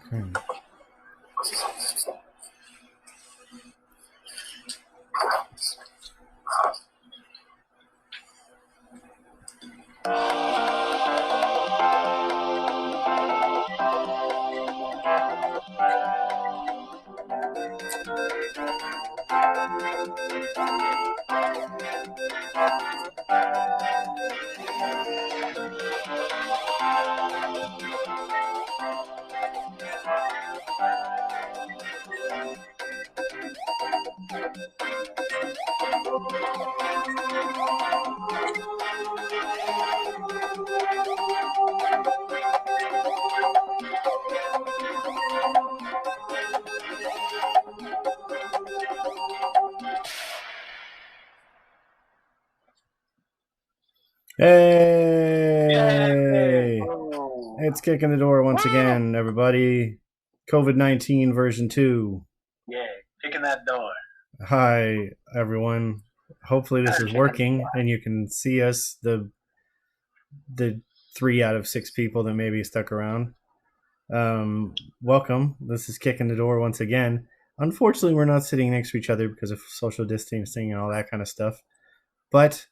Hmm. Hey! It's kicking the door once again, everybody. COVID-19 version 2. Yeah, kicking that door. Hi, everyone. Hopefully this is working and you can see us, the 3 out of 6 people that maybe stuck around. Welcome. This is kicking the door once again. Unfortunately, we're not sitting next to each other because of social distancing and all that kind of stuff. But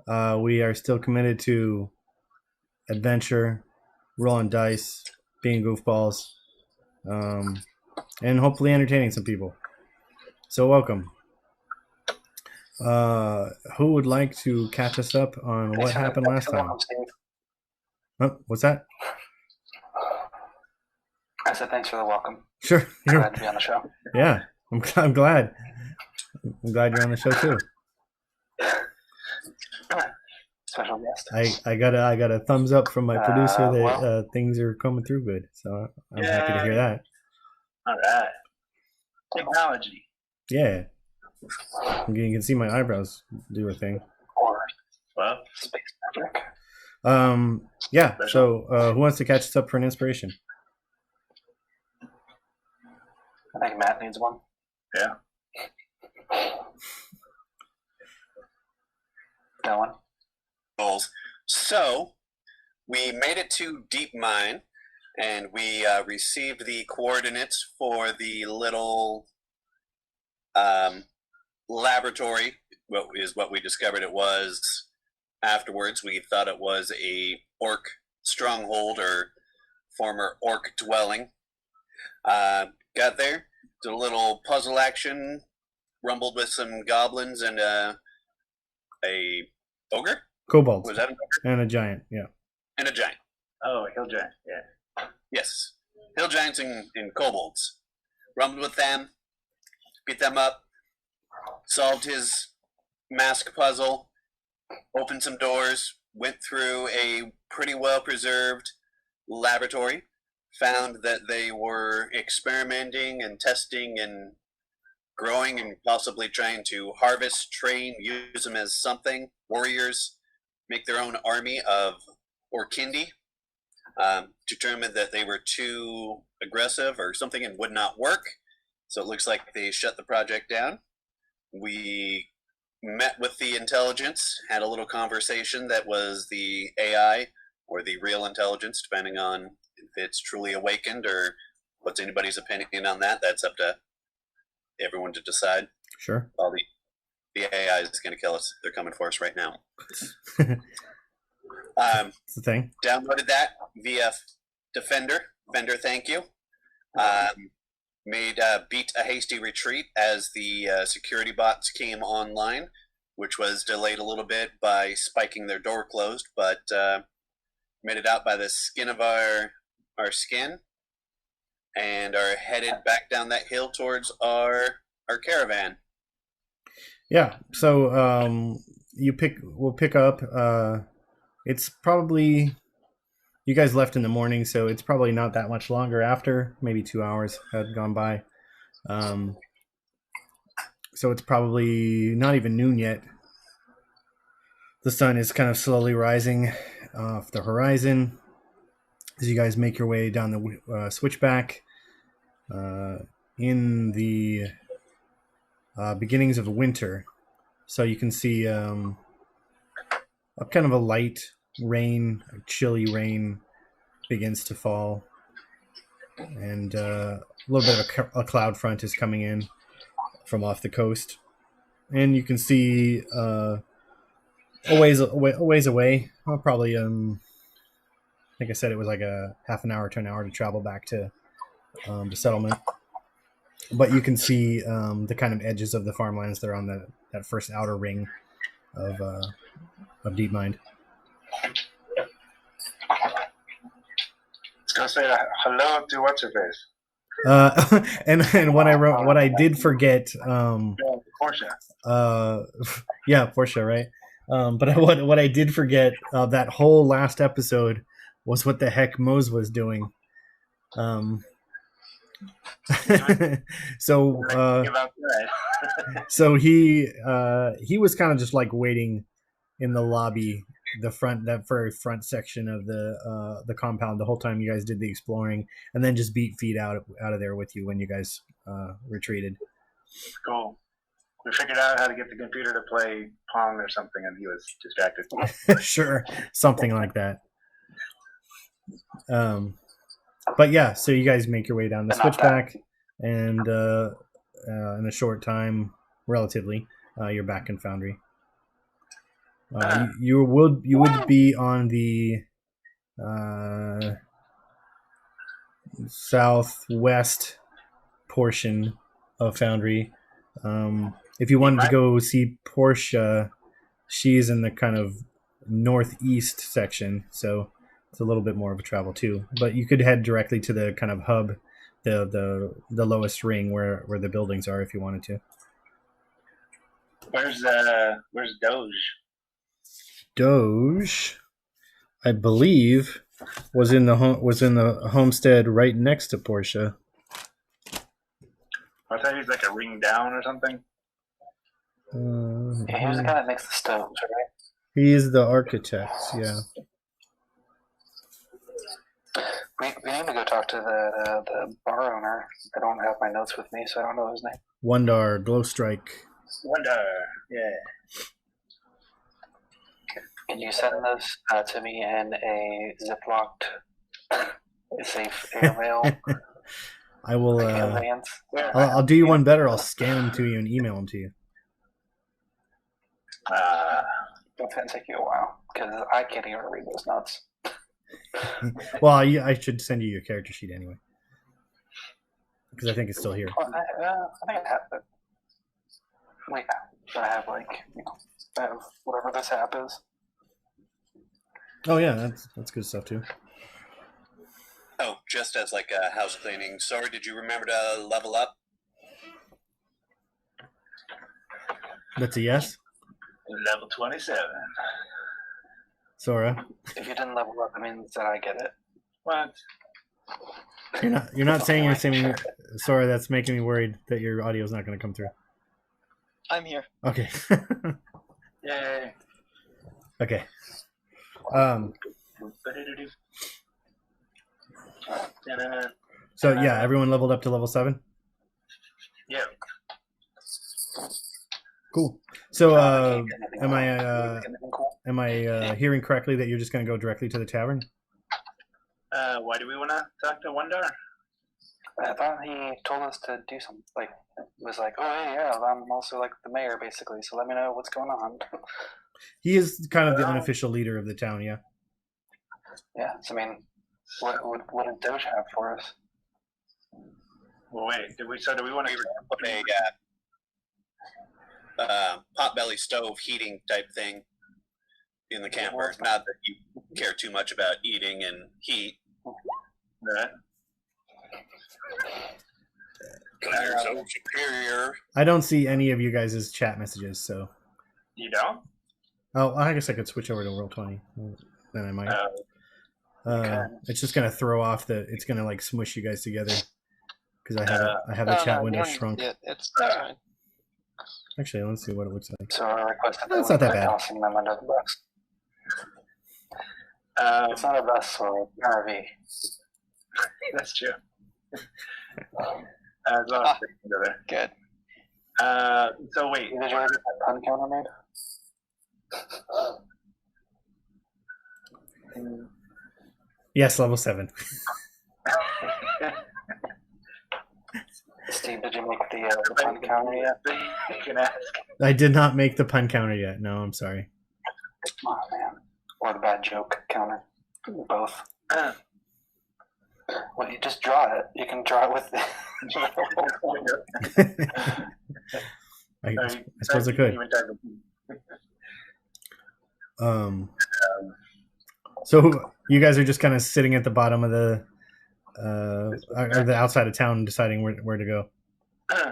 we are still committed to adventure, rolling dice, being goofballs, and hopefully entertaining some people. So welcome. Who would like to catch us up on what happened last time? Oh, what's that? I said thanks for the welcome. Sure. Glad to be on the show. Yeah, I'm glad. I'm glad you're on the show too. Special guest. I got a thumbs up from my producer that things are coming through good. So I'm happy to hear that. All right. Technology. Yeah. You can see my eyebrows do a thing. Or space magic. Yeah. So who wants to catch us up for an inspiration? I think Matt needs one. Yeah. That one. So we made it to Deep Mine, and we received the coordinates for the little laboratory. What we discovered it was afterwards. We thought it was a orc stronghold or former orc dwelling. Got there, did a little puzzle action, rumbled with some goblins and a ogre. Kobolds. Was that an ogre? And a giant, yeah. And a giant. Oh, hill giant, yeah. Yes. Hill giants and kobolds. Rumbled with them, beat them up, solved his mask puzzle, opened some doors, went through a pretty well-preserved laboratory, found that they were experimenting and testing and growing and possibly trying to harvest, train, use them as something, warriors, make their own army of Orkindi. Determined that they were too aggressive or something and would not work. So it looks like they shut the project down. We met with the intelligence, had a little conversation that was the AI or the real intelligence, depending on if it's truly awakened or what's anybody's opinion on that. That's up to everyone to decide. Sure. Well, the AI is going to kill us. They're coming for us right now. It's the thing. Downloaded that via Defender. Vendor, thank you. Beat a hasty retreat as the security bots came online, which was delayed a little bit by spiking their door closed, but made it out by the skin of our skin and are headed back down that hill towards our caravan. Yeah, so we'll pick up. It's probably, you guys left in the morning, so it's probably not that much longer after. Maybe 2 hours had gone by. So it's probably not even noon yet. The sun is kind of slowly rising off the horizon as you guys make your way down the switchback in the beginnings of winter. So you can see a kind of a light rain, a chilly rain begins to fall. and a little bit of a cloud front is coming in from off the coast, and you can see a ways away, probably I think I said it was like a half an hour to an hour to travel back to the settlement. But you can see the kind of edges of the farmlands that are on that first outer ring of Deep Mind. Let's go say hello to what's her face. And when I wrote, what I did forget, Portia. Yeah, Portia, right? But what I did forget that whole last episode was what the heck Mose was doing. So so he was kind of just like waiting in the lobby, that very front section of the compound the whole time you guys did the exploring, and then just beat feet out of there with you when you guys retreated. Cool. We figured out how to get the computer to play Pong or something, and he was distracted. Sure, something like that. But yeah, so you guys make your way down the switchback, and in a short time, relatively, you're back in Foundry. You would be on the southwest portion of Foundry. If you wanted to go see Portia, she's in the kind of northeast section, so it's a little bit more of a travel too. But you could head directly to the kind of hub, the lowest ring where the buildings are, if you wanted to. Where's Doge? Doge, I believe, was in the homestead right next to Portia. I thought he was like a ring down or something. Yeah, he was the guy that makes the stoves, right? He is the architect, yeah. We need to go talk to the bar owner. I don't have my notes with me, so I don't know his name. Wondar, Glowstrike. Wonder, yeah. Can you send this to me in a ziplocked, safe airmail? I will. Conveyance? I'll do you one better. I'll scan them to you and email them to you. It's gonna take you a while because I can't even read those notes. Well, I should send you your character sheet anyway, because I think it's still here. Well, I think I have it. Wait, but I have I have whatever this app is. Oh yeah, that's good stuff too. Oh, just as like a house cleaning. Sorry, did you remember to level up? That's a yes. Level 27. Sora. If you didn't level up, it means that I get it. What? You're not saying you're saying. Sora, that's making me worried that your audio is not going to come through. I'm here. Okay. Yay. Okay. So yeah, everyone leveled up to level 7. Yeah. Cool. So am I hearing correctly that you're just going to go directly to the tavern? Why do we want to talk to Wonder? I thought he told us to do something. Was like, oh hey, yeah, I'm also like the mayor basically. So let me know what's going on. He is kind of the unofficial leader of the town, yeah. Yeah. So I mean, what did Doge have for us? Well, wait. Do we want to put a potbelly stove heating type thing in the camper? Not that you care too much about eating and heat. Right. You're so superior. I don't see any of you guys' chat messages, so. You don't? Oh, I guess I could switch over to Roll20. Then I might. It's just gonna throw off it's gonna like smush you guys together because I have the chat window shrunk. It's fine. Actually, let's see what it looks like. So I requested That's not that bad. tossing them under the bus. It's not a bus or RV. That's true. As well as together. Good. So wait. Did you ever get that pun counter made? Yes, level 7. the pun counter yet? You can ask. I did not make the pun counter yet. No, I'm sorry. Oh man, or the bad joke counter. Both. Well, you just draw it. You can draw it with. I suppose I could. So you guys are just kind of sitting at the bottom of the or the outside of town, deciding where to go.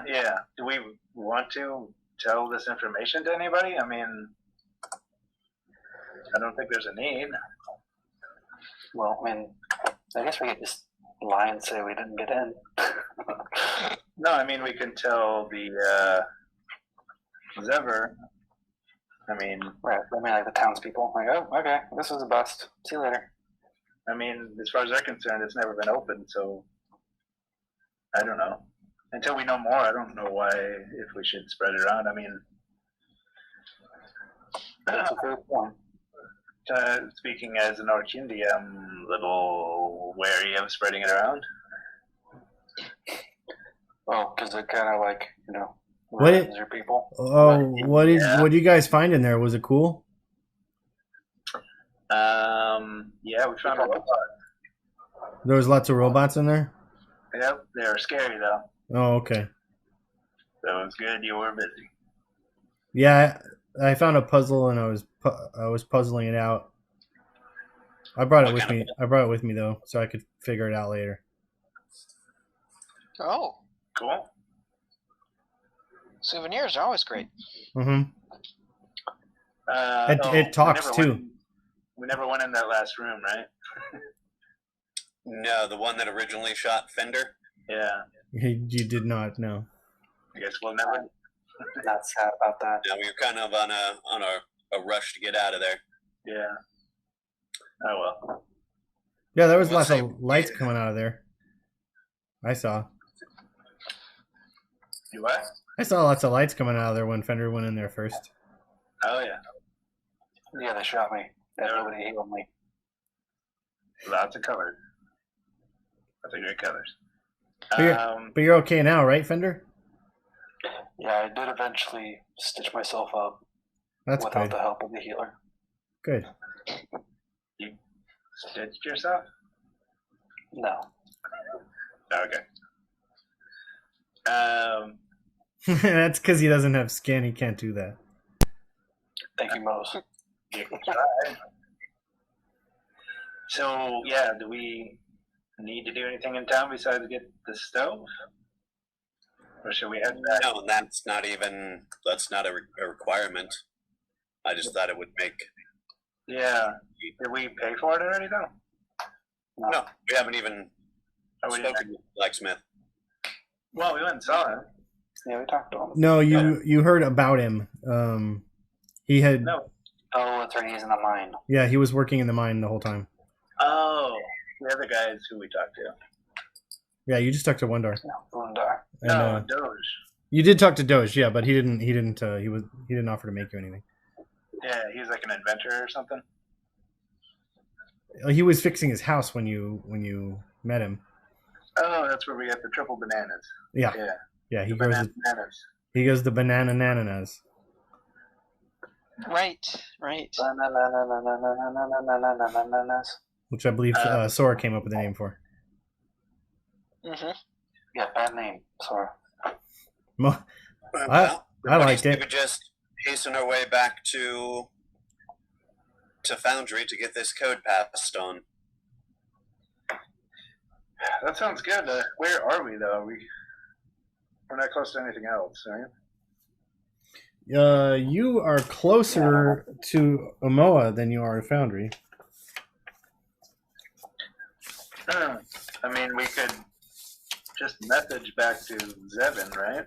Yeah. Do we want to tell this information to anybody? I mean, I don't think there's a need. Well, I mean, I guess we could just lie and say we didn't get in. No, I mean we can tell the Zever. I mean, Right. I mean, like the townspeople. Like, oh, okay, this was a bust. See you later. I mean, as far as they're concerned, it's never been opened, so I don't know. Until we know more, I don't know why if we should spread it around. I mean, That's a fair point. speaking as an Orc Indie, I'm a little wary of spreading it around. Well, because it kind of like, What ruins your people. Oh, what did you guys find in there? Was it cool? Yeah, we found a robot. There was lots of robots in there. Yep, they were scary though. Oh, okay. That was good. You were busy. Yeah, I found a puzzle and I was puzzling it out. I brought it with me. I brought it with me though, so I could figure it out later. Oh, Cool. souvenirs are always great. Mm-hmm. No, It talks too. We never went in that last room, right? No, the one that originally shot Fender. Yeah. You did not know. I guess we'll never. Not sad about that. Yeah, we were kind of on a rush to get out of there. Yeah. Oh well. Yeah, there was We'll lots say- of lights coming out of there. I saw You what? lots of lights coming out of there when Fender went in there first. Oh yeah. Yeah, they shot me. And nobody healed me. Lots of colors. Lots of great colors. But you're okay now, right, Fender? Yeah, I did eventually stitch myself up That's without good. the help of the healer. Good. You stitched yourself? No. Okay. That's because he doesn't have skin. He can't do that. Thank you, Mose. You can try. So yeah, do we need to do anything in town besides get the stove, or should we head back? No, that's not a requirement. I just thought it would make. Yeah. Did we pay for it already though? No, we haven't even Oh, we didn't. spoken to Blacksmith. Well, we went and saw him. Yeah, we talked to him. No, you heard about him. He had No. Oh, that's right. He's in the mine. yeah, he was working in the mine the whole time. Oh, the other guys who we talked to. Yeah, you just talked to Wondar. No, Boondar. And, No, Doge. you did talk to Doge, yeah, but he didn't offer to make you anything. Yeah, he's like an inventor or something. He was fixing his house when you met him. Oh, that's where we got the triple bananas. Yeah, Yeah, yeah. He the goes bananas. the banana nananas, Right, right. Bananas. which I believe Sora came up with the name for. Mm-hmm. Yeah, bad name. Sorry. Mo- Well, I liked we it. could just hasten our way back to Foundry to get this code passed on. That sounds good. Where are we though? We're not close to anything else, right? You are closer to Omoa than you are to Foundry. I mean, we could just message back to Zevin, right?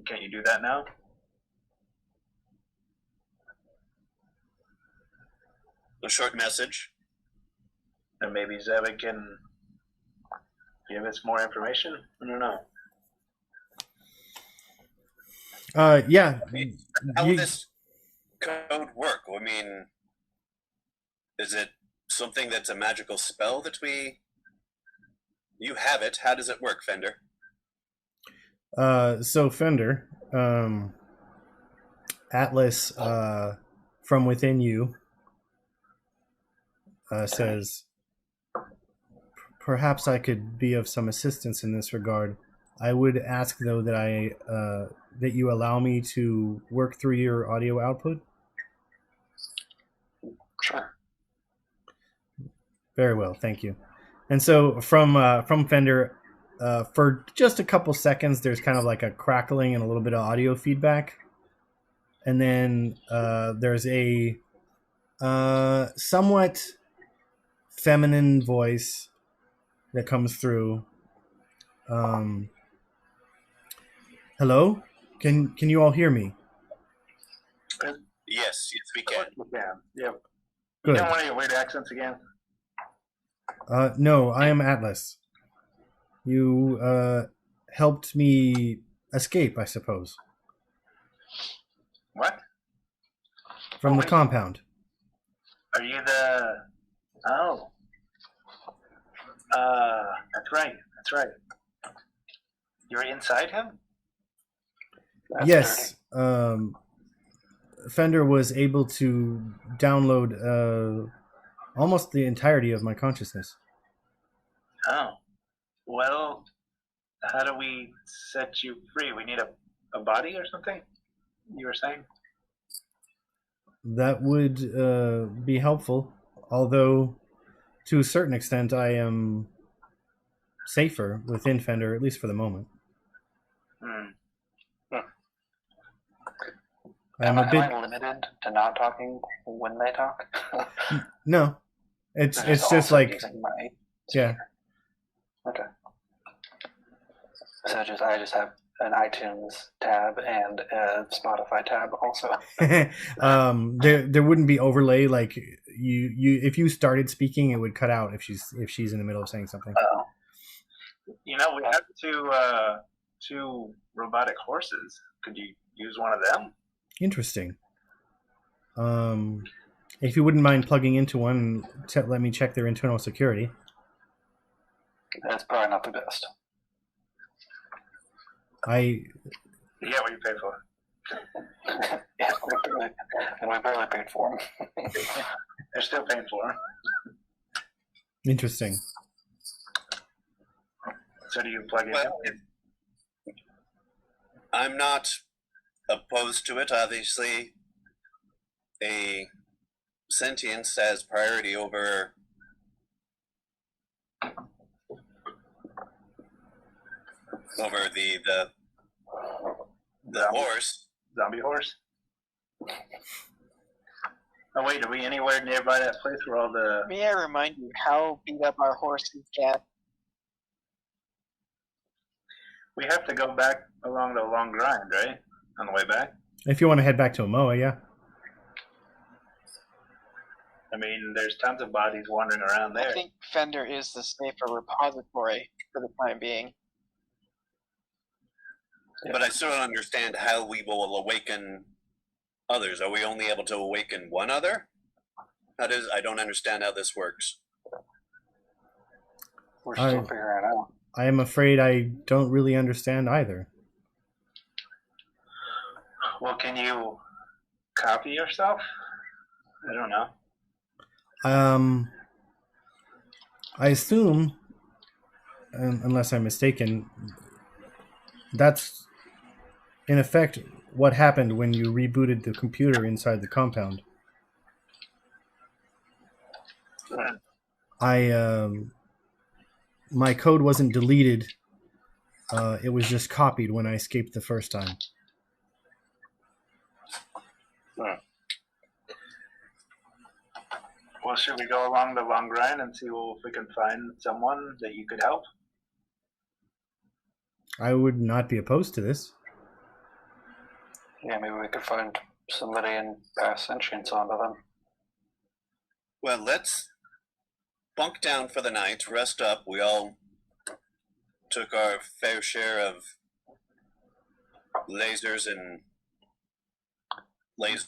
Can't you do that now? A short message. And maybe Zevin can give us more information? I don't know. Yeah. How will You- this code work? I mean, is it something that's a magical spell that we? You have it. How does it work, Fender? So Fender, Atlas, from within you, says, "Perhaps I could be of some assistance in this regard. I would ask, though, that you allow me to work through your audio output." Sure. Very well, thank you. And so from Fender, for just a couple seconds, there's kind of like a crackling and a little bit of audio feedback, and then there's a somewhat feminine voice that comes through. Hello, can you all hear me? Yes, we can. You can. Yeah. Good. You don't want any weird accents again? No, I am Atlas. You helped me escape, I suppose, What? from the wait. compound. Are you the? Oh. That's right. That's right. You're inside him? That's Yes. Fender was able to download almost the entirety of my consciousness. Oh. Well, how do we set you free? We need a body or something? You were saying? That would be helpful, although to a certain extent I am safer within Fender, at least for the moment. Hmm. I'm a bit... Am I limited to not talking when they talk? No, it's They're just also like, using my yeah. Okay. So I just have an iTunes tab and a Spotify tab also. There wouldn't be overlay, like you if you started speaking, it would cut out if she's in the middle of saying something. Oh. You know, we have two robotic horses. Could you use one of them? Interesting. If you wouldn't mind plugging into one, let me check their internal security. That's probably not the best. You get what you pay for. Yeah, we barely paid for them. They're still paying for them. Interesting. So do you plug it Well, in? I'm not opposed to it. Obviously, a sentience has priority over the horse. Zombie horse? Oh wait, are we anywhere nearby that place where all the... May I remind you how beat up our horses get? We have to go back along the long grind, right? On the way back? If you want to head back to Omoa, yeah. I mean, there's tons of bodies wandering around there. I think Fender is the safer repository for the time being. But I still don't understand how we will awaken others. Are we only able to awaken one other? I don't understand how this works. We're still figuring it out. I am afraid I don't really understand either. Well, can you copy yourself? I don't know. I assume, unless I'm mistaken, that's in effect what happened when you rebooted the computer inside the compound. My code wasn't deleted. It was just copied when I escaped the first time. Well, should we go along the long grind and see if we can find someone that you could help? I would not be opposed to this. Yeah, maybe we could find somebody and pass sentience onto them. Well, let's bunk down for the night, rest up. We all took our fair share of lasers and lasers.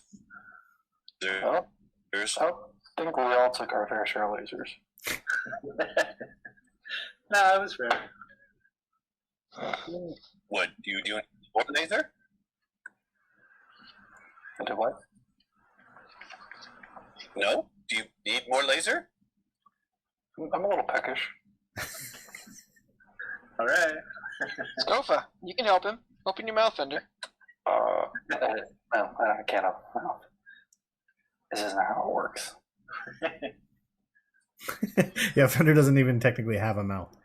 Well, I think we all took our fair share of lasers. No, it was fair. Would you do more laser? Into what? No? Do you need more laser? I'm a little peckish. All right. Scofa, you can help him. Open your mouth, Fender. No, I can't open my mouth. This isn't how it works. Yeah, Fender doesn't even technically have a mouth.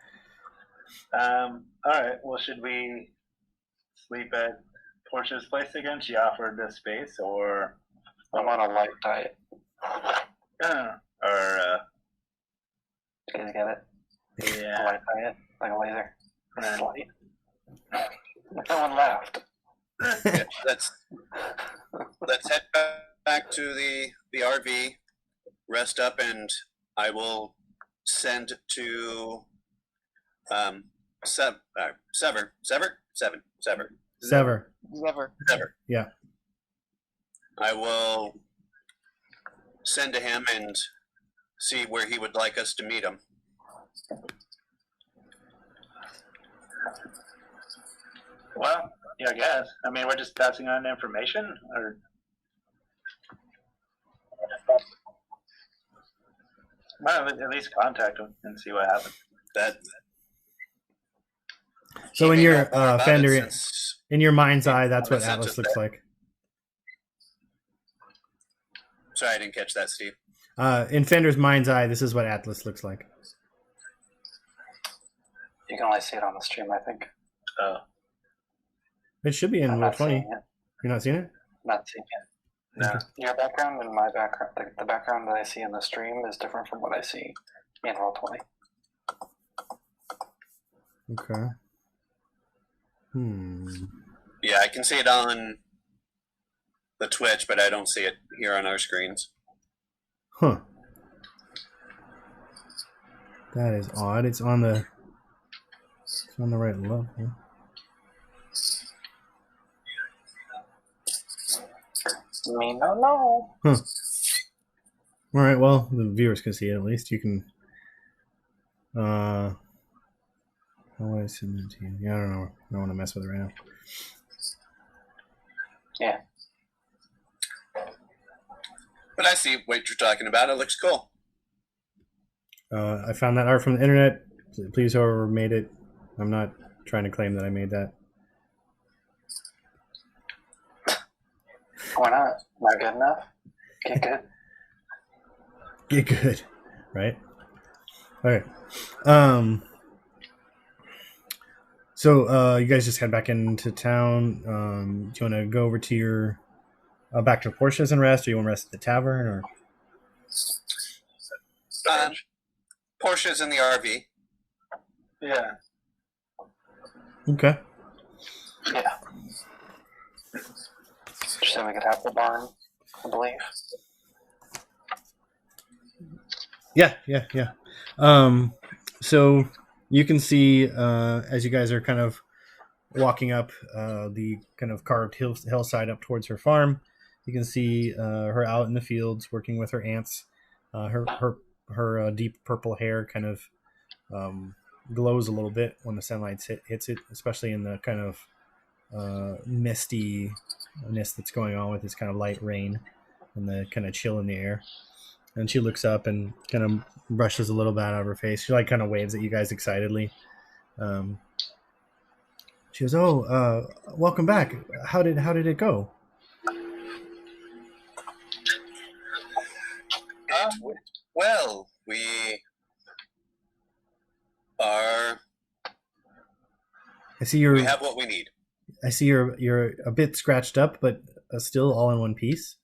All right. Well, should we sleep at Portia's place again? She offered this space, or I'm on a light diet. or You guys get it? A yeah. light diet? Like a laser? Right. Light. No one laughed. Yeah, let's head back to the RV, rest up, and I will send to Sever. Never. Yeah. I will send to him and see where he would like us to meet him. Well, yeah, I guess. I mean, we're just passing on information, or well, at least contact them and see what happens. That So in he may your know more about Fender, it since in your mind's eye, that's what Since Atlas it's looks there. like. Sorry, I didn't catch that, Steve. In Fender's mind's eye, this is what Atlas looks like. You can only see it on the stream, I think. It should be in I'm Roll not 20. seeing it. You're not seeing it? Not seeing it. No. Your background and my background, the background that I see in the stream is different from what I see in Roll20. Okay. Yeah, I can see it on the Twitch, but I don't see it here on our screens. Huh. That is odd. It's on the right level. Me no. Huh. All right. Well, the viewers can see it at least. You can. How would I send it to you? Yeah, I don't know. I don't want to mess with it right now. Yeah. But I see what you're talking about. It looks cool. I found that art from the internet. Please, whoever made it, I'm not trying to claim that I made that. Why not? Not good enough? Get good. Get good, right? Okay. So you guys just head back into town. Do you want to go over to your back to Portia's and rest, or you want to rest at the tavern, or? Portia's in the RV. Yeah. Okay. Yeah. Just so we could have the barn, I believe. Yeah. So you can see as you guys are kind of walking up the kind of carved hillside up towards her farm, you can see her out in the fields working with her ants. Her deep purple hair kind of glows a little bit when the sunlight hits it, especially in the kind of mistiness that's going on with this kind of light rain and the kind of chill in the air. And she looks up and kind of brushes a little bit out of her face. She like kind of waves at you guys excitedly. She goes, "Oh, welcome back. How did it go?" Well, we are. I see you're. We have what we need. I see you're a bit scratched up, but still all in one piece.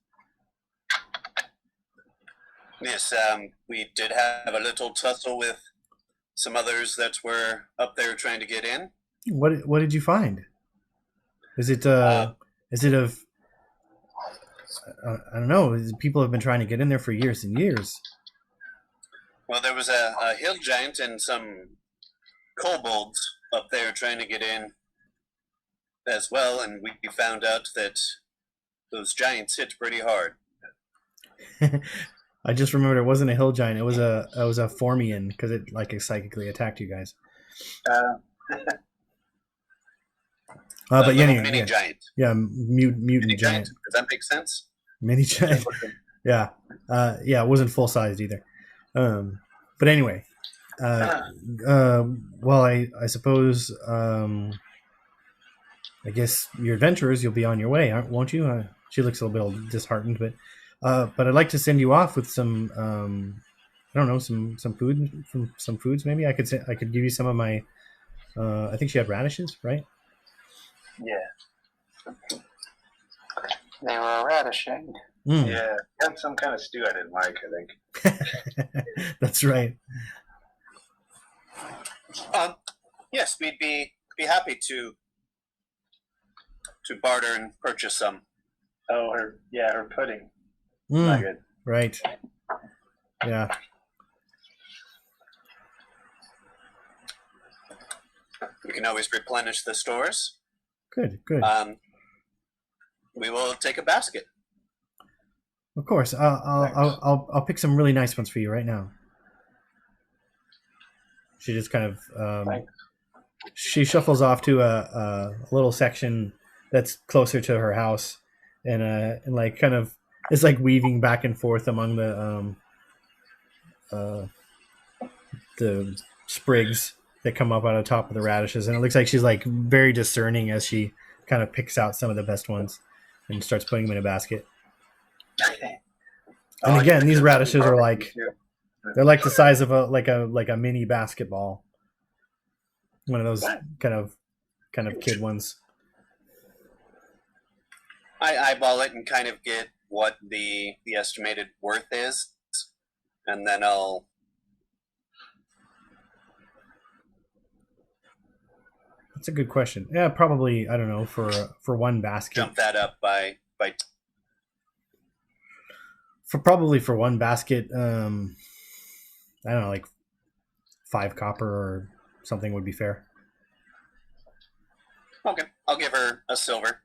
Yes, we did have a little tussle with some others that were up there trying to get in. What did you find? Is it I don't know. People have been trying to get in there for years and years. Well, there was a hill giant and some kobolds up there trying to get in as well, and we found out that those giants hit pretty hard. I just remembered it wasn't a hill giant. It was a Formian because it like psychically attacked you guys. But little yeah, mini yeah, giant. yeah, mutant Mini giant, Does that make sense? mini giant. Yeah, yeah, it wasn't full sized either. But anyway, well, I suppose I guess your adventurers, you'll be on your way, won't you? She looks a little bit disheartened, but I'd like to send you off with some I don't know, some food, some foods maybe. I could give you some of my. I think she had radishes, right? Yeah, They were radishing. Mm. yeah. Had some kind of stew I didn't like. I think. That's right. Yes, we'd be happy to barter and purchase some. Oh, her pudding. Mm. Not good. Right. Yeah. We can always replenish the stores. Good. Good. We will take a basket. Of course. I'll pick some really nice ones for you right now. She just kind of she shuffles off to a little section that's closer to her house, and like kind of is like weaving back and forth among the sprigs that come up out of the top of the radishes, and it looks like she's like very discerning as she kind of picks out some of the best ones and starts putting them in a basket. And again, these radishes are like they're like the size of a mini basketball. One of those kind of kid ones. I eyeball it and kind of get what the estimated worth is, and then I'll. That's a good question. Yeah, probably. I don't know, for one basket. Jump that up by. For one basket, I don't know, like 5 copper or something would be fair. Okay, I'll give her a silver.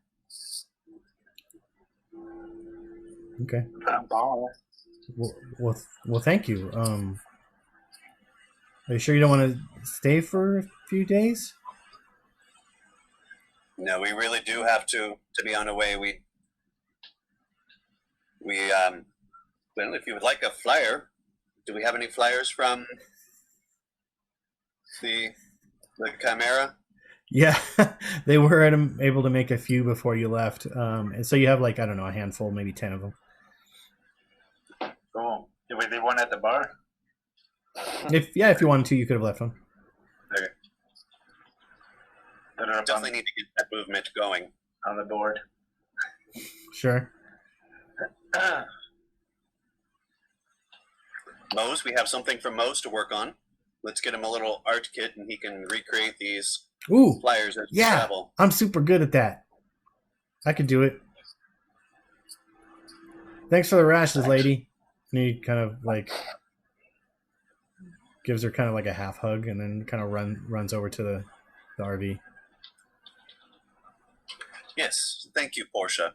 Okay. Well, thank you. Are you sure you don't want to stay for a few days? No, we really do have to be on our way. We well, if you would like a flyer, do we have any flyers from the Chimera? Yeah, they were able to make a few before you left, and so you have like I don't know, a handful, maybe 10 of them. Cool. Did we leave one at the bar? If you wanted to, you could have left one. Okay. Put it up Definitely need to get that movement going. on the board. Sure. Mose, we have something for Mose to work on. Let's get him a little art kit, and he can recreate these Ooh, flyers as we yeah, travel. I'm super good at that. I could do it. Thanks for the rashes, lady. And he kind of like gives her kind of like a half hug, and then kind of runs over to the RV. Yes, thank you, Portia.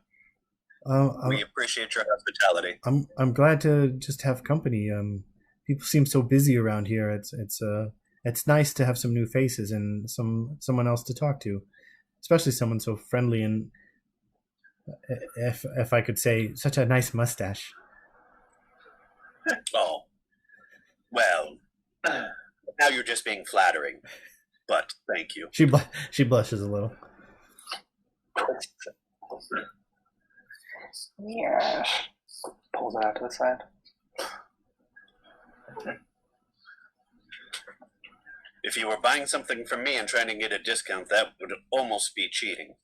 I'm, We appreciate your hospitality. I'm glad to just have company. People seem so busy around here. It's nice to have some new faces and someone else to talk to, especially someone so friendly and, if I could say, such a nice mustache. Oh, well, now you're just being flattering, but thank you. She blushes a little. Yeah. Pulls it out to the side. If you were buying something from me and trying to get a discount, that would almost be cheating.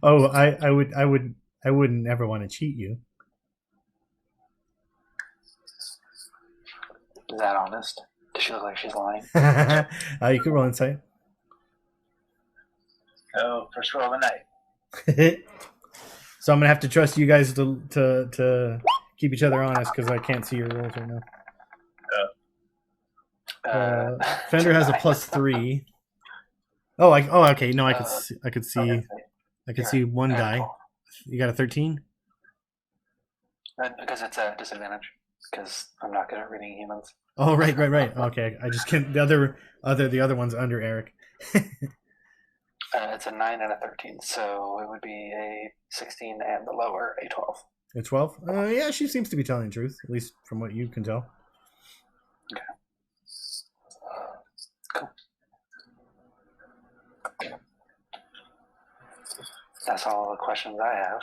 Oh, I wouldn't ever want to cheat you. Is that honest? Does she look like she's lying? You could roll insight. Oh, first roll of the night. So I'm gonna have to trust you guys to keep each other honest because I can't see your rolls right now. Fender has a +3. Oh, okay. No, I could see one die. You got a 13. Because it's a disadvantage. Because I'm not good at reading humans. Oh, right. Okay, I just can't. The other one's under Eric. It's a 9 and a 13, so it would be a 16 and the lower, a 12. A 12? Yeah, she seems to be telling the truth, at least from what you can tell. Cool. That's all the questions I have.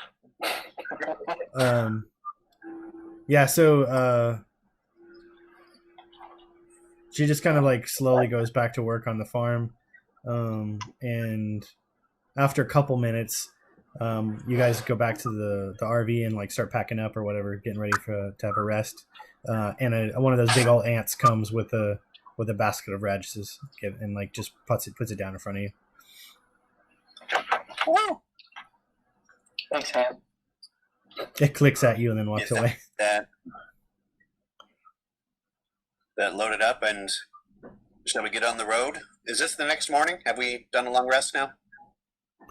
Yeah, so she just kind of like slowly goes back to work on the farm. And after a couple minutes, you guys go back to the RV and like start packing up or whatever, getting ready to have a rest. And one of those big old ants comes with a basket of radishes and like just puts it down in front of you. Woo! Thanks, Ham. It clicks at you and then walks away. That loaded up, and shall we get on the road? Is this the next morning? Have we done a long rest now?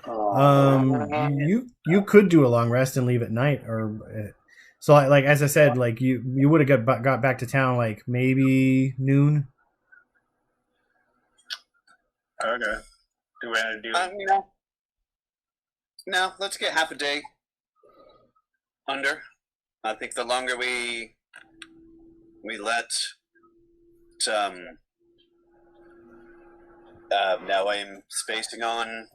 You could do a long rest and leave at night, or so like as I said, like you would have got back to town like maybe noon. Okay. Do we want to do? No, let's get half a day under. I think the longer we let now I'm spacing on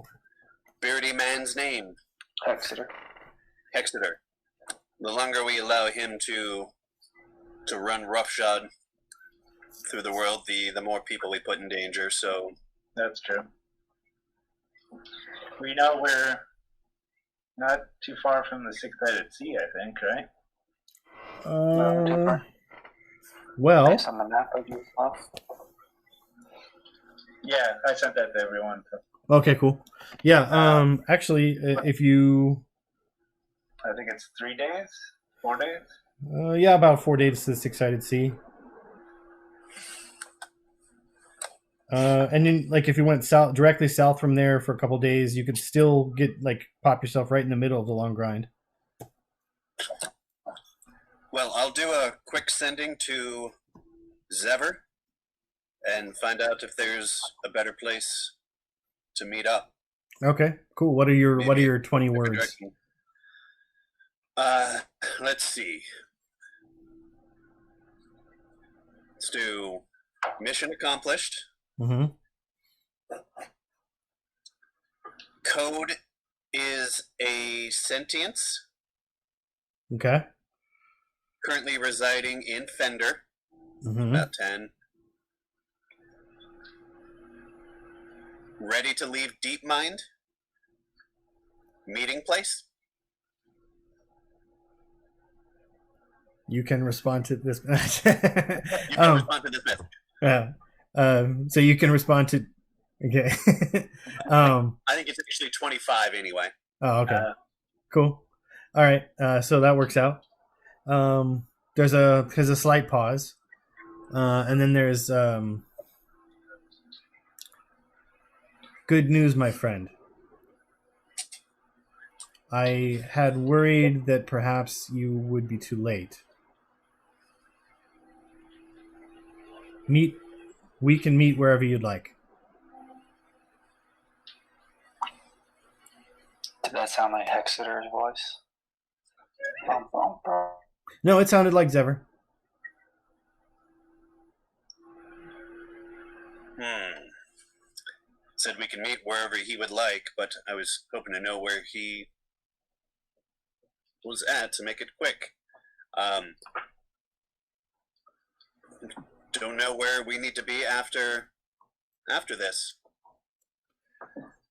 Beardy Man's name. Hexeter. The longer we allow him to run roughshod through the world, the more people we put in danger. So That's true. We know we're not too far from the six-sided sea, I think, right? Well, Based on the map of your stuff. Yeah, I sent that to everyone. So. okay, cool. Yeah, actually, if you, I think it's 3 days, 4 days. yeah, about 4 days to the six-sided sea. And then, like, if you went directly south from there for a couple days, you could still pop yourself right in the middle of the long grind. Well, I'll do a quick sending to Zever and find out if there's a better place to meet up. Okay, cool. What are your 20 words? Let's see. Let's do mission accomplished. Mm-hmm. Code is a sentience. Okay. Currently residing in Fender. Mm-hmm. About 10. Ready to leave Deep Mind. Meeting place. You can respond to this. You can respond to this message. Yeah. So you can respond to. Okay. I think it's actually 25 anyway. Oh, okay. Cool. All right. So that works out. There's a slight pause, and then there's good news, my friend. I had worried that perhaps you would be too late. We can meet wherever you'd like. Did that sound like Hexeter's voice? No, it sounded like Zever. Said we can meet wherever he would like, but I was hoping to know where he was at to make it quick. Don't know where we need to be after this.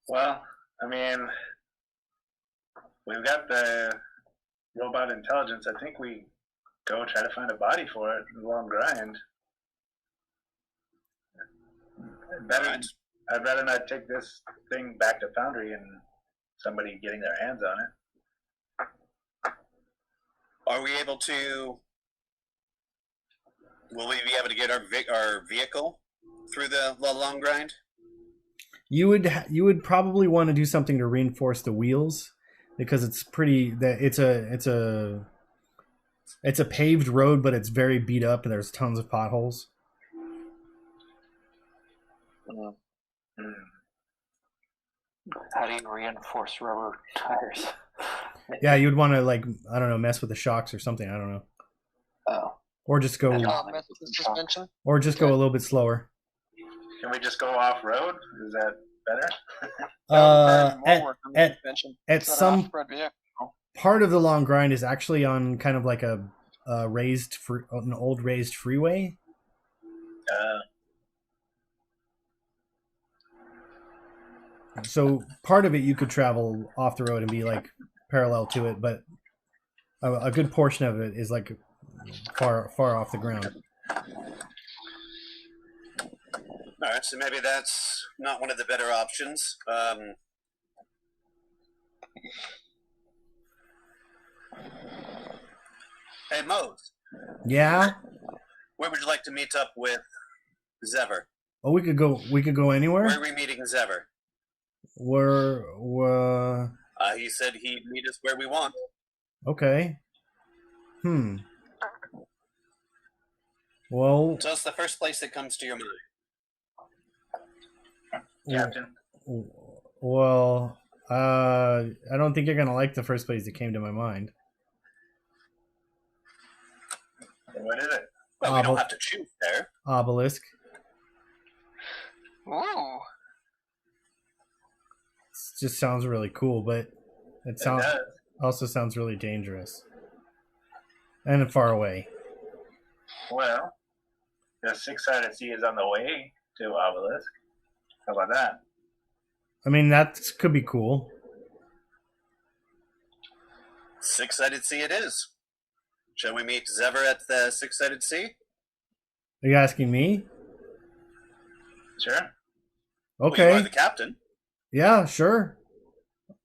Well, I mean, we've got the robot intelligence. I think we go try to find a body for it in the long grind. I'd rather not take this thing back to Foundry and somebody getting their hands on it. Are we able to? Will we be able to get our vehicle through the long grind? You would probably want to do something to reinforce the wheels because it's a paved road, but it's very beat up and there's tons of potholes. How do you reinforce rubber tires? Yeah, you'd want to like I don't know, mess with the shocks or something. I don't know, Oh. or just go, Mess with the suspension. or just go a little bit slower. Can we just go off road? Is that better? That would burn more At work on the at suspension. at It's not an some off-road vehicle. part of the long grind is actually on kind of like a an old raised freeway. So part of it you could travel off the road and be like parallel to it, but a good portion of it is like far off the ground. All right, so maybe that's not one of the better options. Hey, Mose, Yeah. where would you like to meet up with Zever? Oh, we could go Where anywhere. are we meeting Zever? We're He said he'd meet us where we want. okay. Well, So it's the first place that comes to your mind. Captain. well, I don't think you're gonna like the first place that came to my mind. What is it? Well, we don't have to choose there. Obelisk. Ooh. It just sounds really cool, but it sounds does. also sounds really dangerous and far away. Well, the six-sided sea is on the way to Obelisk. How about that? I mean, that could be cool. Six-sided sea it is. Shall we meet Zever at the six-sided sea? Are you asking me? Sure. Well, you Okay. are the captain. Yeah, sure.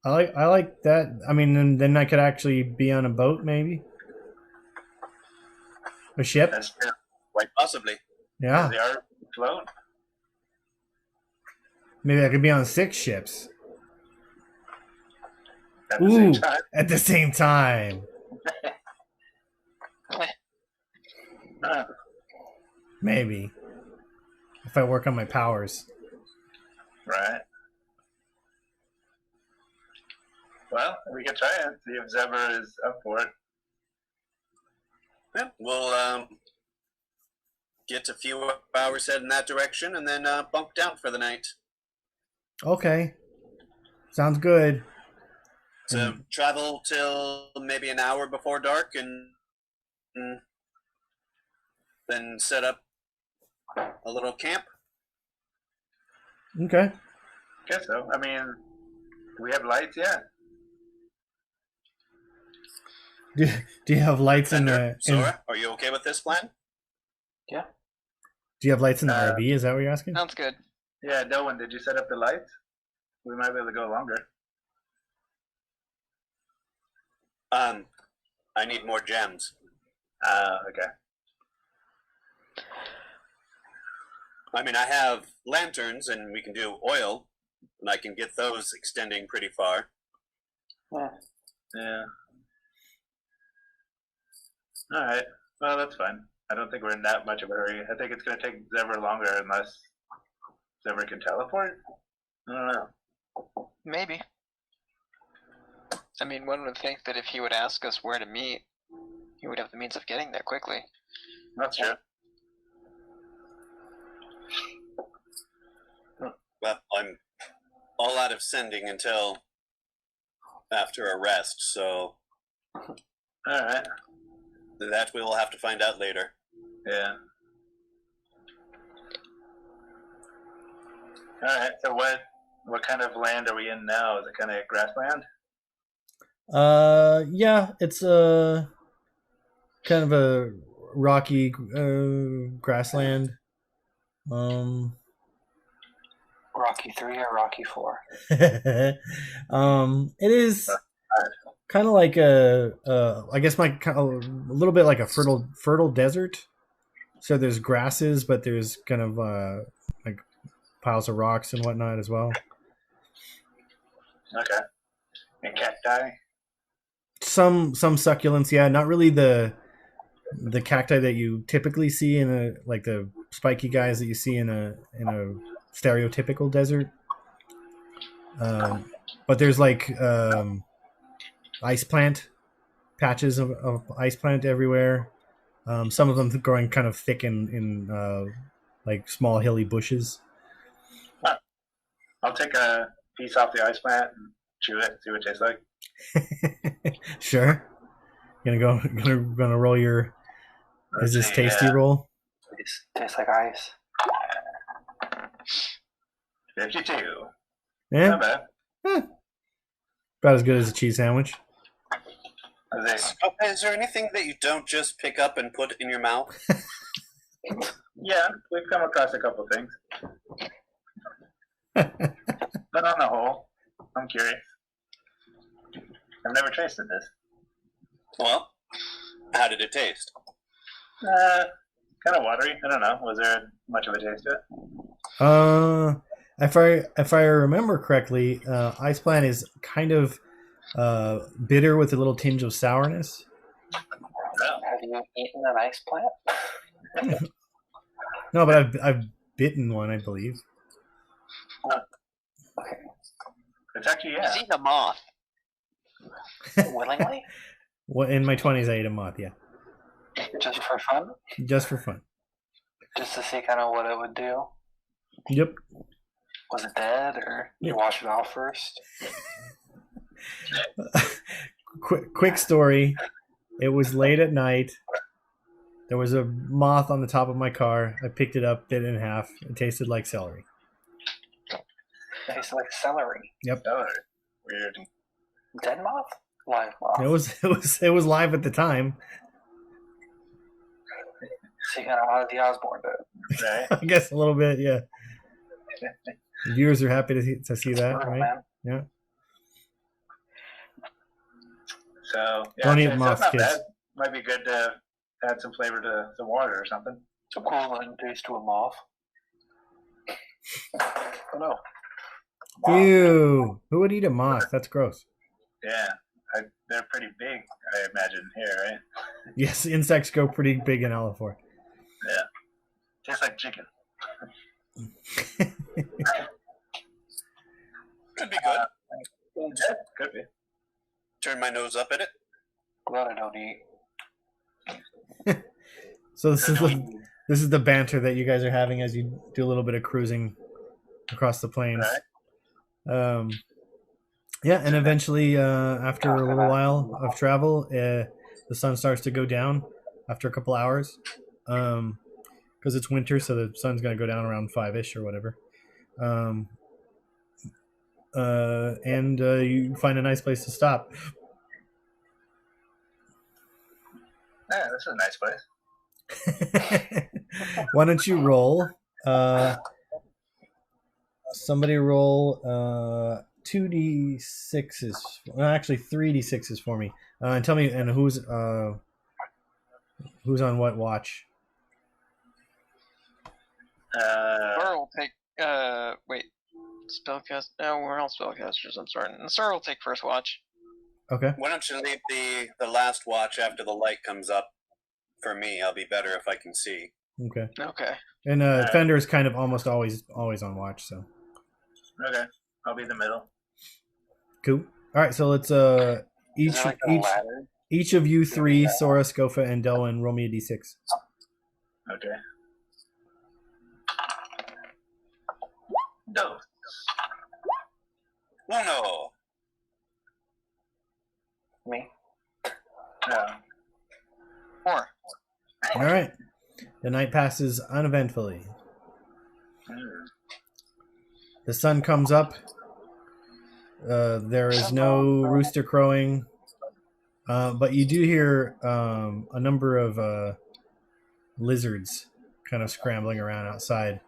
I like that. I mean, then I could actually be on a boat, maybe a ship. That's true. Quite possibly. Yeah, They are float. maybe I could be on 6 ships At the same Ooh. time. at the same time. Maybe if I work on my powers. Right. Well, we can try it. See if Zever is up for it. Yeah, we'll get a few hours head in that direction and then bunk down for the night. Okay, sounds good. So travel till maybe an hour before dark and then set up a little camp. Okay. Guess so. I mean, do we have lights yet? Do you have lights in Fender, the? Sora, are you okay with this plan? Do you have lights in the RV? Is that what you're asking? Sounds good. Yeah, Nolan, did you set up the lights? We might be able to go longer. I need more gems. Okay. I mean, I have lanterns and we can do oil, and I can get those extending pretty far. Yeah. All right. Well, that's fine. I don't think we're in that much of a hurry. I think it's going to take Zever longer unless Zever can teleport. I don't know. Maybe. I mean, one would think that if he would ask us where to meet, he would have the means of getting there quickly. That's true. Well, I'm all out of sending until after a rest, so All right. that we will have to find out later. Yeah. All right. So what kind of land are we in now? Is it kind of grassland? Yeah, it's a kind of a rocky grassland. Rocky 3 or Rocky 4? It is kind of like I guess a little bit like a fertile desert. So there's grasses, but there's kind of like piles of rocks and whatnot as well. Okay. And cacti? Some succulents, yeah, not really the cacti that you typically see in a like the spiky guys that you see in a stereotypical desert. But there's like ice plant patches of ice plant everywhere. Some of them growing kind of thick in like small hilly bushes. I'll take a piece off the ice plant and chew it, see what it tastes like. Sure. Gonna roll your is this tasty roll? It tastes like ice. 52. Yeah, Not bad. about as good as a cheese sandwich. Okay, is there anything that you don't just pick up and put in your mouth? Yeah, we've come across a couple things. But on the whole, I'm curious. I've never tasted this. Well, how did it taste? Kind of watery. I don't know. Was there much of a taste to it? If I remember correctly, ice plant is kind of bitter with a little tinge of sourness. Oh, Have you eaten an ice plant? No, but I've bitten one, I believe. Okay. it's actually, yeah. He's eating a moth. Willingly? What in my 20s I ate a moth, yeah, Just for fun? just for fun. Just to see kind of what it would do? Yep. Was it dead, or you wash it off first? Quick story. It was late at night. There was a moth on the top of my car. I picked it up, bit it in half. It tasted like celery. It tastes like celery. Oh, weird. Dead moth? Live moth. It was live at the time. So you got out of the Osborne bit. Right? I guess a little bit, yeah. Viewers are happy to see that, Brutal, right? man. Yeah. So, yeah, Don't eat it's moths, not kids. bad. Might be good to add some flavor to some water or something. It's equivalent taste to a moth. Oh no. Ew. Who would eat a moth? That's gross. Yeah, they're pretty big, I imagine, here, right? Yes, insects go pretty big in Alifor. Yeah. Tastes like chicken. Could be good. Yeah, could be. Turn my nose up at it. Glad I don't eat. So this is the banter that you guys are having as you do a little bit of cruising across the plains. Right. Yeah, and eventually, after a little while of travel, the sun starts to go down after a couple hours, because it's winter, so the sun's gonna go down around 5-ish or whatever. And you find a nice place to stop. Yeah, this is a nice place. Why don't you roll? Somebody roll 2d6s. Well, actually, 3d6s for me. And tell me, and who's on what watch? Sora will take. Wait. Spellcast. No, we're all spellcasters. I'm sorry. Sora will take first watch. Okay. Why don't you leave the last watch after the light comes up for me? I'll be better if I can see. Okay. Okay. And Fender is kind of almost always on watch. So. Okay, I'll be in the middle. Cool. All right. So let's Is there like a ladder? each of you three, Sora, Scofa, and Delwyn, roll me a d6. Okay. No. Uno. Me? No. 4. All right. The night passes uneventfully. The sun comes up. There is no rooster crowing, but you do hear a number of lizards kind of scrambling around outside.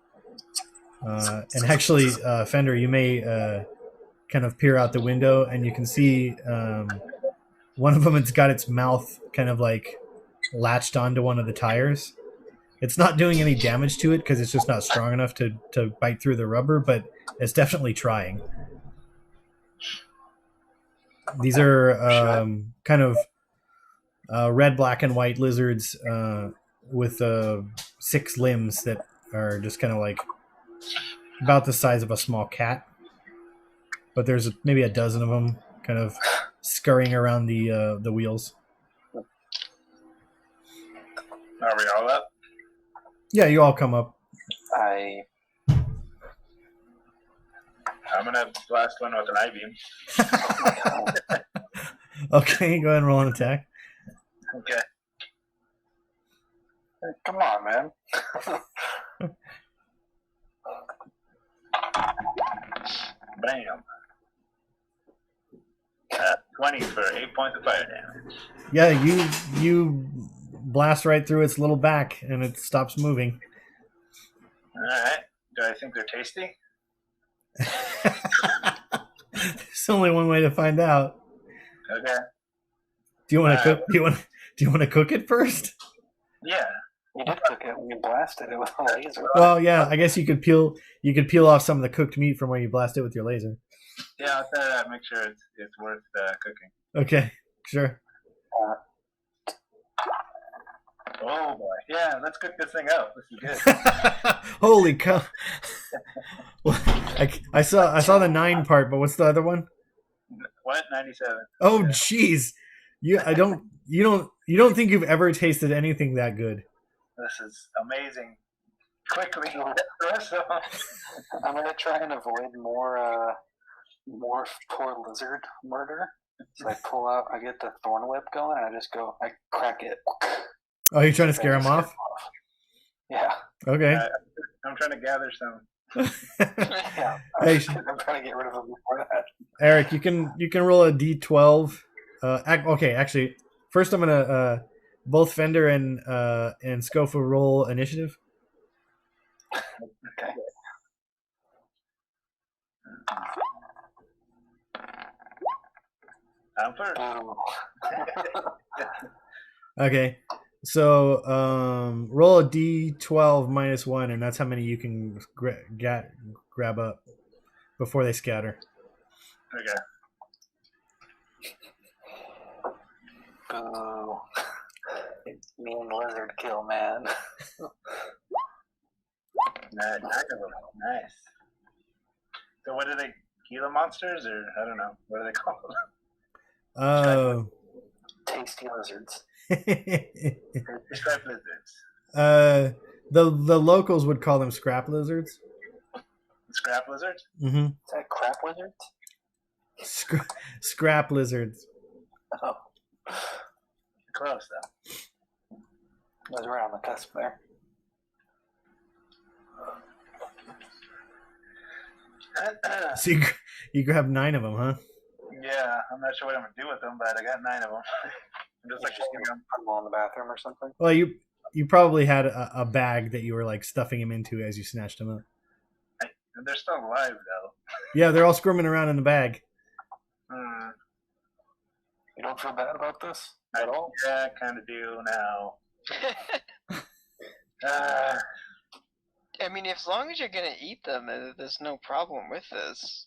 And actually, Fender, you may kind of peer out the window, and you can see one of them. It's got its mouth kind of like latched onto one of the tires. It's not doing any damage to it because it's just not strong enough to bite through the rubber, but it's definitely trying. These are kind of red, black, and white lizards with 6 limbs that are just kind of like about the size of a small cat. but there's maybe a dozen of them kind of scurrying around the wheels. Are we all up? Yeah, you all come up. I I'm gonna blast one with an I-beam. Okay, go ahead and roll an attack. Okay. come on, man. Bam. 20 for 8 points of fire damage. Yeah, you blast right through its little back, and it stops moving. All right. Do I think they're tasty? There's only one way to find out. Okay. Do you want to cook? Do you want to cook it first? Yeah. You did cook it when you blasted it with a laser. Well, yeah, I guess you could peel off some of the cooked meat from where you blast it with your laser. Yeah, I'll try that. Make sure it's worth cooking. Okay, sure. Oh boy. Yeah, let's cook this thing up. This is good. Holy cow! Well, I saw the 9 part, but what's the other one? What? 97. Oh, jeez. You don't think you've ever tasted anything that good? This is amazing. Quickly. I'm gonna try and avoid more poor lizard murder. So I get the thorn whip going, and I crack it. Oh, you're trying to scare him off? Yeah. Okay. I'm trying to gather some. Yeah. Hey, I'm trying to get rid of them before that. Eric, you can roll a d12. Okay, actually, first I'm gonna both Fender and Scofa roll initiative. Okay. I'm first. Okay, so roll a d12 minus 1, and that's how many you can grab up before they scatter. Okay. Boo. Me and lizard kill, man. Nice. Nice. So what are they? Gila monsters, or I don't know. What are they called? Tasty lizards. Striped lizards. The locals would call them scrap lizards. Scrap lizards? Mm-hmm. Is that crap lizards? Scrap lizards. Oh, Close though. those were on the cusp there. So you grab 9 of them, huh? Yeah, I'm not sure what I'm gonna do with them, but I got 9 of them. I'm just like Put them all in the bathroom or something. Well, you probably had a bag that you were like stuffing him into as you snatched him up. They're still alive though. Yeah, they're all squirming around in the bag. You don't feel bad about this at all? Yeah, I kind of do now. I mean, as long as you're gonna eat them, there's no problem with this.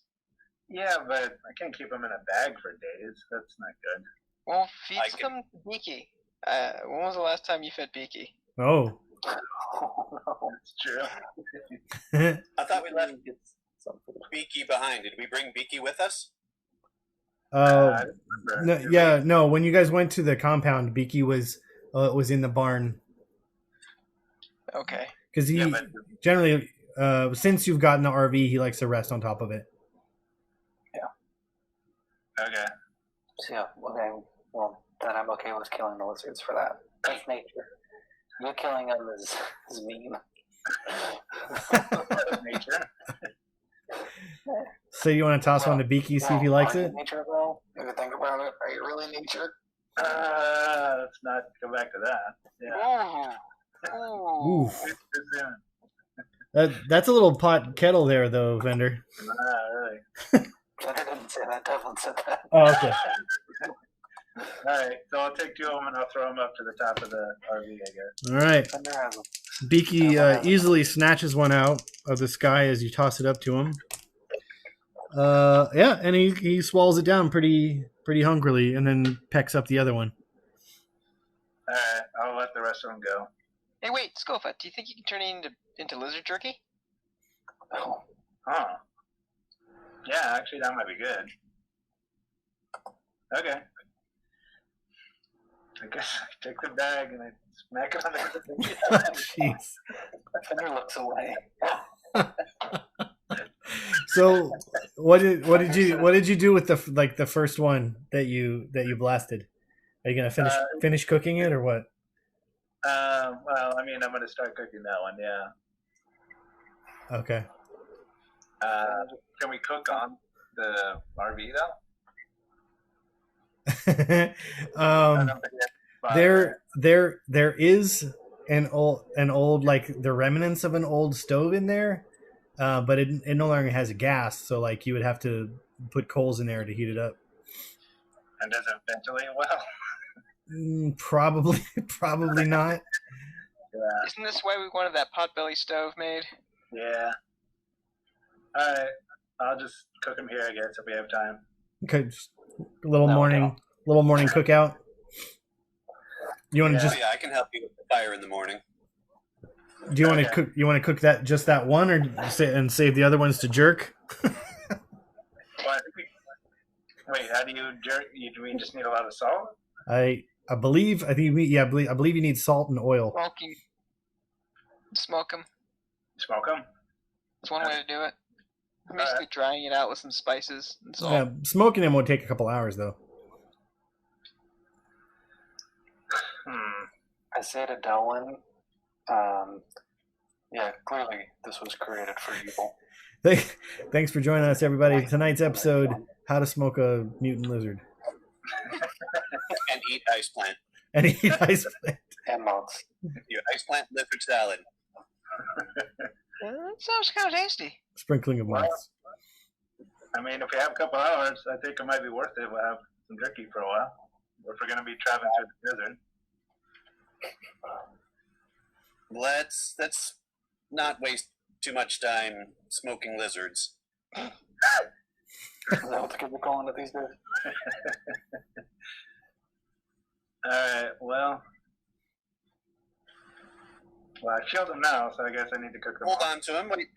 Yeah, but I can't keep them in a bag for days. That's not good. Well, feed them to Beaky. When was the last time you fed Beaky? Oh. Oh, no. That's true. I thought we left Beaky behind. Did we bring Beaky with us? No. When you guys went to the compound, Beaky was in the barn. Okay. Because he generally, since you've gotten the RV, he likes to rest on top of it. Okay. So, yeah, okay. Well, then I'm okay with killing the lizards for that. That's nature. You killing them is mean. Nature. So you want to toss one to Beaky, see if he likes it? Nature, though. If you think about it, are you really nature? Let's not go back to that. Yeah. Oof. That's a little pot kettle there, though, Vendor. Really. I didn't say that. Devlin said that. Oh, okay. All right, so I'll take 2 of them and I'll throw them up to the top of the RV, I guess. All right. Thunder has them. Beaky easily snatches one out of the sky as you toss it up to him. Yeah, and he swallows it down pretty hungrily, and then pecks up the other one. All right, I'll let the rest of them go. Hey, wait, Scofa, do you think you can turn it into lizard jerky? Oh, Huh. Yeah, actually, that might be good. Okay. I guess I take the bag and I smack it on the Jeez. Fender looks away. So what did you do with the first one that you blasted? Are you gonna finish cooking it or what? Well, I mean, I'm gonna start cooking that one. Yeah. Okay. Can we cook on the RV though? I don't think there is an old like the remnants of an old stove in there, but it no longer has gas, so like you would have to put coals in there to heat it up. And does it ventilate well? Probably not. Yeah. Isn't this why we wanted that potbelly stove made? Yeah. All right. I'll just cook them here, I guess, if we have time. Okay, just a little morning cookout. You want to just? Yeah, I can help you with the fire in the morning. Do you want to cook? You want to cook that one, or and save the other ones to jerk? Well, wait, how do you jerk? Do we just need a lot of salt? I believe you need salt and oil. Smoke them. Smoke them? That's one way to do it. Basically drying it out with some spices and salt. Yeah, smoking them would take a couple hours though. I say to Delwyn, yeah, clearly this was created for evil. Thanks for joining us, everybody. Tonight's episode: How to Smoke a Mutant Lizard And eat ice plant. and eat ice plant. And mods. Your ice plant lizard salad. That sounds kind of tasty. Sprinkling of mods. I mean, if we have a couple hours, I think it might be worth it. We'll have some jerky for a while. If we're going to be traveling through the desert. Let's not waste too much time smoking lizards. Is that what the kids are calling it these days? Alright, well, I killed them now, so I guess I need to cook them. Hold on to him. Wait.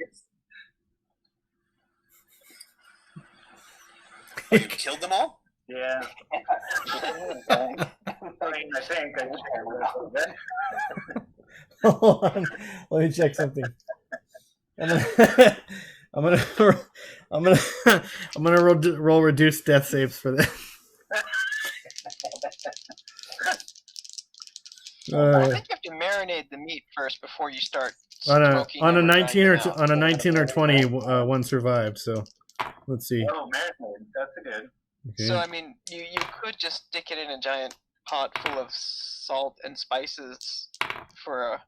Oh, you killed them all? Yeah. I mean, I think I just Hold on, let me check something. I'm gonna roll reduced death saves for that. I think you have to marinate the meat first before you start smoking. On a 19 or 20, one survived. So let's see. Oh, marinade. That's good. Okay. So I mean, you could just stick it in a giant pot full of salt and spices for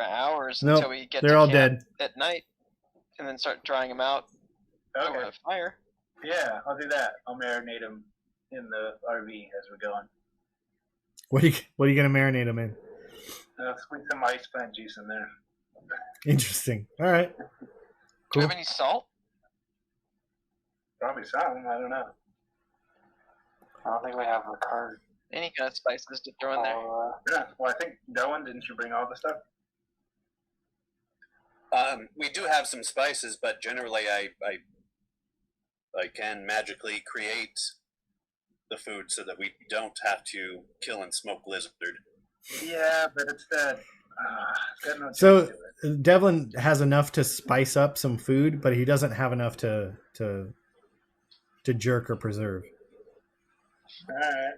hours Nope, until we get they're to all camp dead. at night, and then start drying them out over Okay. a fire. Yeah, I'll do that. I'll marinate them in the RV as we're going. What are you gonna marinate them in? Squeeze some ice plant juice in there. Interesting. All right. Do Cool. we have any salt? Probably some. I don't know. I don't think we have the card. Any kind of spices to throw in there? Yeah. Well, I think Dylan, didn't you bring all the stuff? We do have some spices, but generally I can magically create the food so that we don't have to kill and smoke lizard. Yeah, but it's that. So Devlin has enough to spice up some food, but he doesn't have enough to jerk or preserve. All right.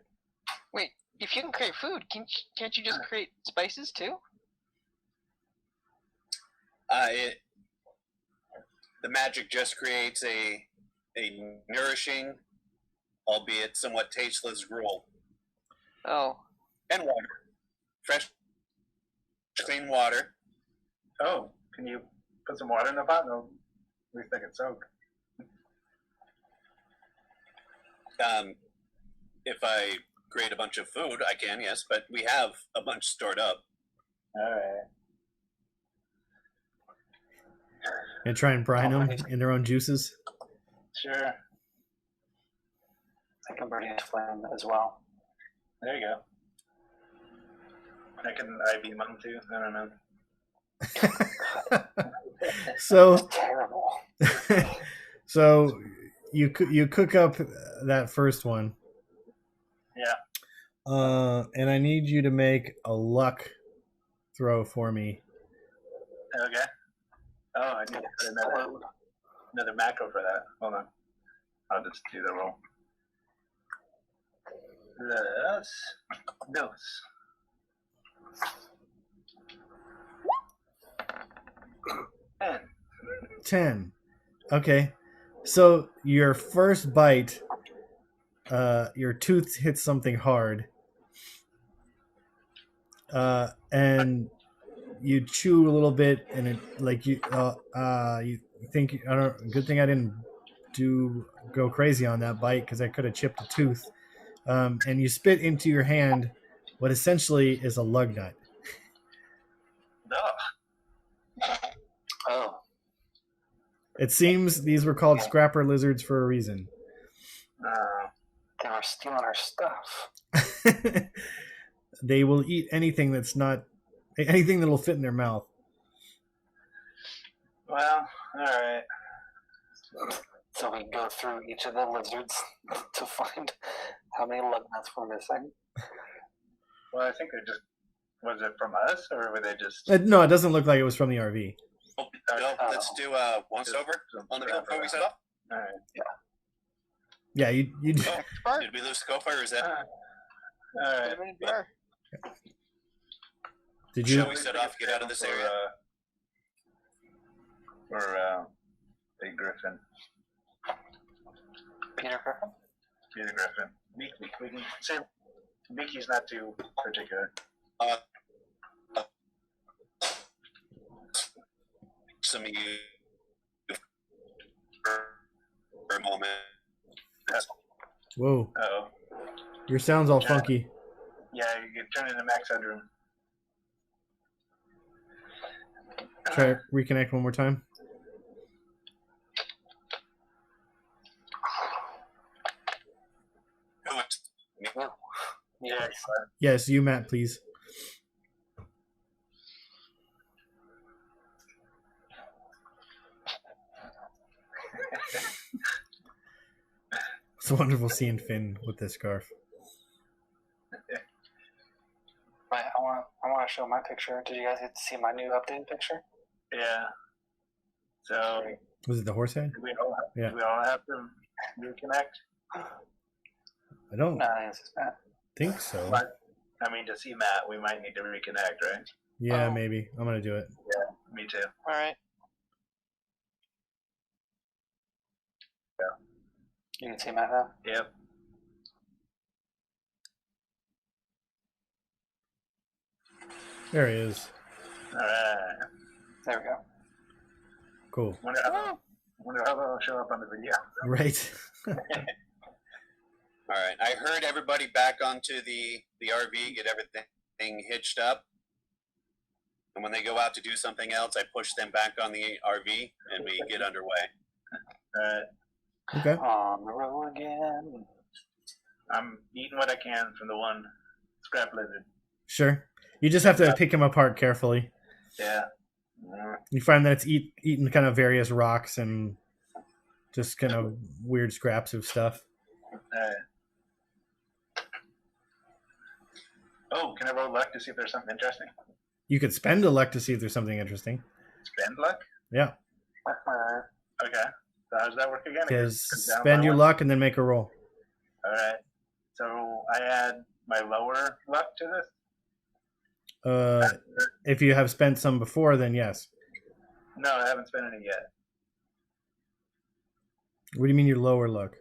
Wait, if you can create food, can't you just create spices too? The magic just creates a nourishing, albeit somewhat tasteless gruel. Oh, And water. Fresh, clean water. Oh, can you put some water in the pot? No, at least I can soak. If I create a bunch of food, I can, yes, but we have a bunch stored up. All right. And try and brine them in their own juices. Sure. I can burn his flame as well. There you go. I can IV them too. I don't know. So Terrible. So you cook up that first one. Yeah. And I need you to make a luck throw for me. Okay. Oh, I need to put another macro for that. Hold on. I'll just do the roll. Dos. 10. 10. Okay. So your first bite, your tooth hits something hard. And you chew a little bit, and it like you think I don't. Good thing I didn't go crazy on that bite because I could have chipped a tooth. And you spit into your hand what essentially is a lug nut. Oh, It seems these were called scrapper lizards for a reason. they were stealing our stuff. They will eat anything that'll fit in their mouth. Well, all right. So we go through each of the lizards to find how many lug nuts we're missing. Well, I think they just was it from us or were they just? No, it doesn't look like it was from the RV. Oh, no, let's do once over on the bill before we set off. All right. Yeah, you Oh, did we lose scope or is that? All right. did you Shall we set off? Get out of this area. For Big Griffin. Peter Griffin? Peter Griffin. Meeky. We can say Meeky's not too particular. Some of you for a moment. Whoa, Oh. your sound's all funky. Yeah, you get turned into Max Headroom. Try reconnect one more time. Yeah. Yes, you, Matt, please. It's wonderful seeing Finn with this scarf. Right, I want to show my picture. Did you guys get to see my new updated picture? Yeah. So Was it the horse head? we all Yeah. we all have to reconnect. I don't No, it's just Matt. think so. But I mean, to see Matt, we might need to reconnect, right? Yeah, Oh. maybe. I'm gonna do it. Me too. All right. You can see Matt now. Yep. There he is. All right. There we go. Cool. Wonder how that'll show up on the video. Right. All right. I heard everybody back onto the RV, get everything hitched up. And when they go out to do something else, I push them back on the RV and we get underway. All right. Okay. On the road again. I'm eating what I can from the one scrap lizard. Sure. You just have to pick him apart carefully. Yeah. You find that it's eating kind of various rocks and just kind of weird scraps of stuff. Oh, can I roll luck to see if there's something interesting? You could spend a luck to see if there's something interesting. Spend luck? Yeah. Okay. So how does that work again? Because It goes down spend by your one? luck and then make a roll. All right. So I add my lower luck to this? If you have spent some before, then yes. No, I haven't spent any yet. What do you mean your lower luck?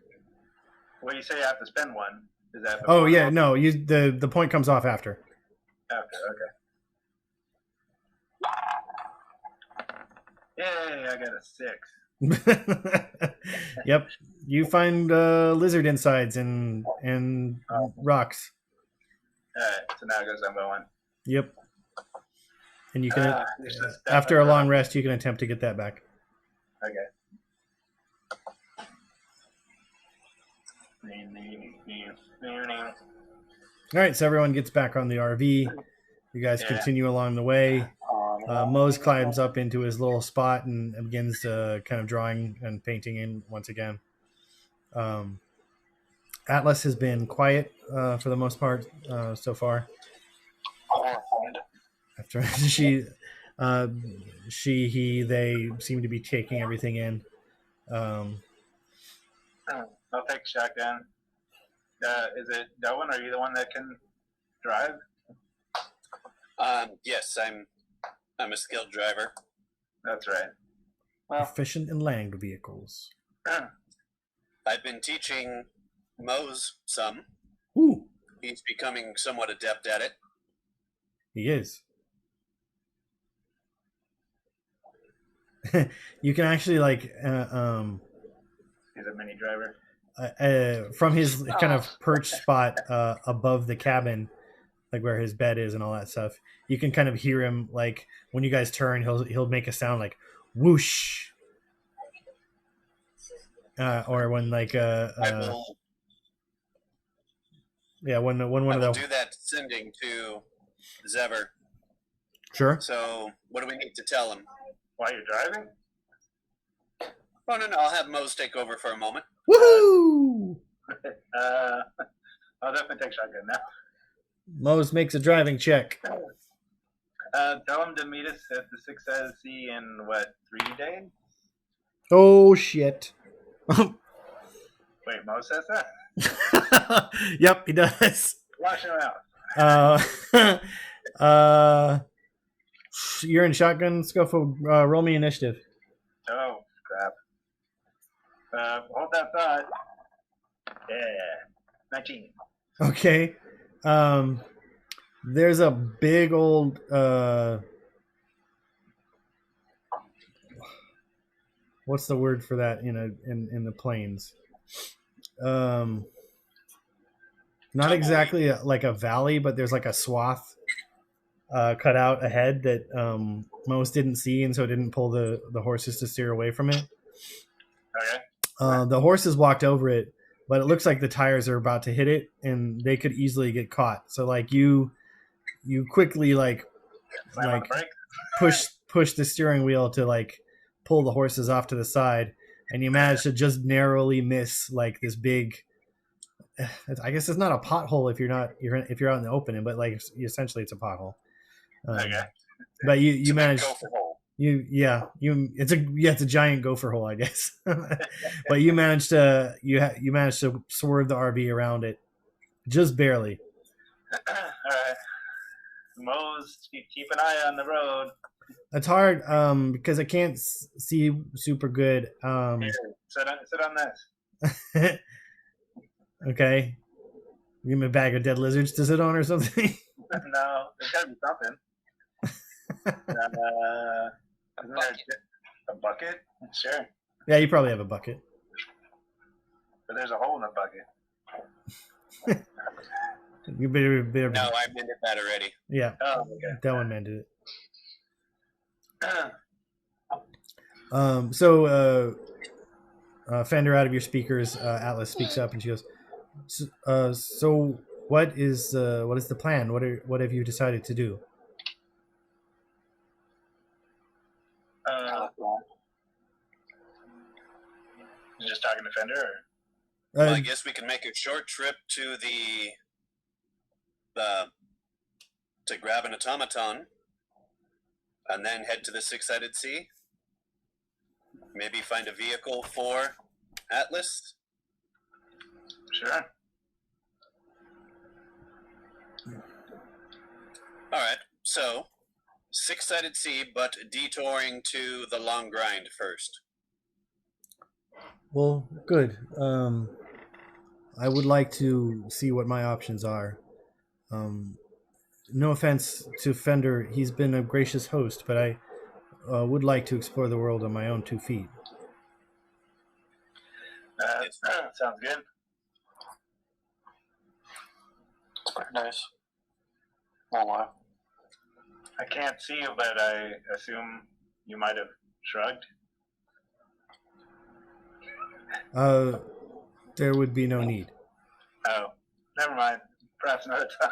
Well, you say I have to spend one. Is that Oh before yeah, roll? no. The point comes off after. Okay. Yay, I got a 6. Yep. You find lizard insides and rocks. All right, so now it goes down by 1. Yep. And you can There's this stuff after a I long found. rest, you can attempt to get that back. Okay. All right, so everyone gets back on the RV. You guys Yeah. continue along the way. Mose climbs up into his little spot and begins to kind of drawing and painting in once again. Atlas has been quiet for the most part so far. Horrified. After they seem to be taking everything in. I'll take shotgun. Is it Delwyn? Are you the one that can drive? Yes, I'm a skilled driver. That's right. Well, Efficient in land vehicles. I've been teaching Mose some. Ooh, He's becoming somewhat adept at it. he is. You can actually like He's a mini driver. from his kind of perch spot above the cabin, like where his bed is and all that stuff. You can kind of hear him like when you guys turn, he'll make a sound like whoosh, or when like I will, yeah, when one I of will the do that sending to Zever. sure. So, what do we need to tell him? While you're driving? Oh, no, I'll have Mose take over for a moment. Woohoo! I'll definitely take shotgun now. Mose makes a driving check. Tell him to meet us at the Six-Sided Sea in, 3 days? Oh shit! Wait, Mo says that? Yep, he does. Wash him out. You're in shotgun. Let's go for roll me initiative. Oh, crap. Hold that thought. Yeah. 19. Okay. There's a big old what's the word for that in the plains? Not exactly like a valley, but there's like a swath cut out ahead that most didn't see, and so didn't pull the horses to steer away from it. Okay. The horses walked over it, but it looks like the tires are about to hit it, and they could easily get caught. So like you quickly like Slam on the brake. push the steering wheel to like pull the horses off to the side, and you manage to just narrowly miss like this big. I guess it's not a pothole if you're out in the open, but like essentially it's a pothole. Okay. But you managed. Go for hole. It's a giant gopher hole, I guess. But you managed to swerve the RV around it, just barely. All right. Mo's, keep an eye on the road. It's hard because I can't see super good. Here, sit on this. Okay, give me a bag of dead lizards to sit on or something. No, there's gotta be something. Isn't there a bucket? Sure. Yeah, you probably have a bucket. But there's a hole in the bucket. You better. No, I mended that already. Yeah, Oh, okay. that one mended it. So Fender, out of your speakers, Atlas speaks up and she goes, so what is the plan? What have you decided to do? You just talking to Fender? Or? Well, I guess we can make a short trip to to grab an automaton, and then head to the Six-Sided Sea. Maybe find a vehicle for Atlas. Sure. All right, so Six-Sided Sea, but detouring to the Long Grind first. Well, good. I would like to see what my options are. No offense to Fender, he's been a gracious host, but I would like to explore the world on my own 2 feet. Sounds good. It's pretty nice. Won't lie. I can't see you, but I assume you might have shrugged. There would be no need. Oh, never mind. Perhaps another time.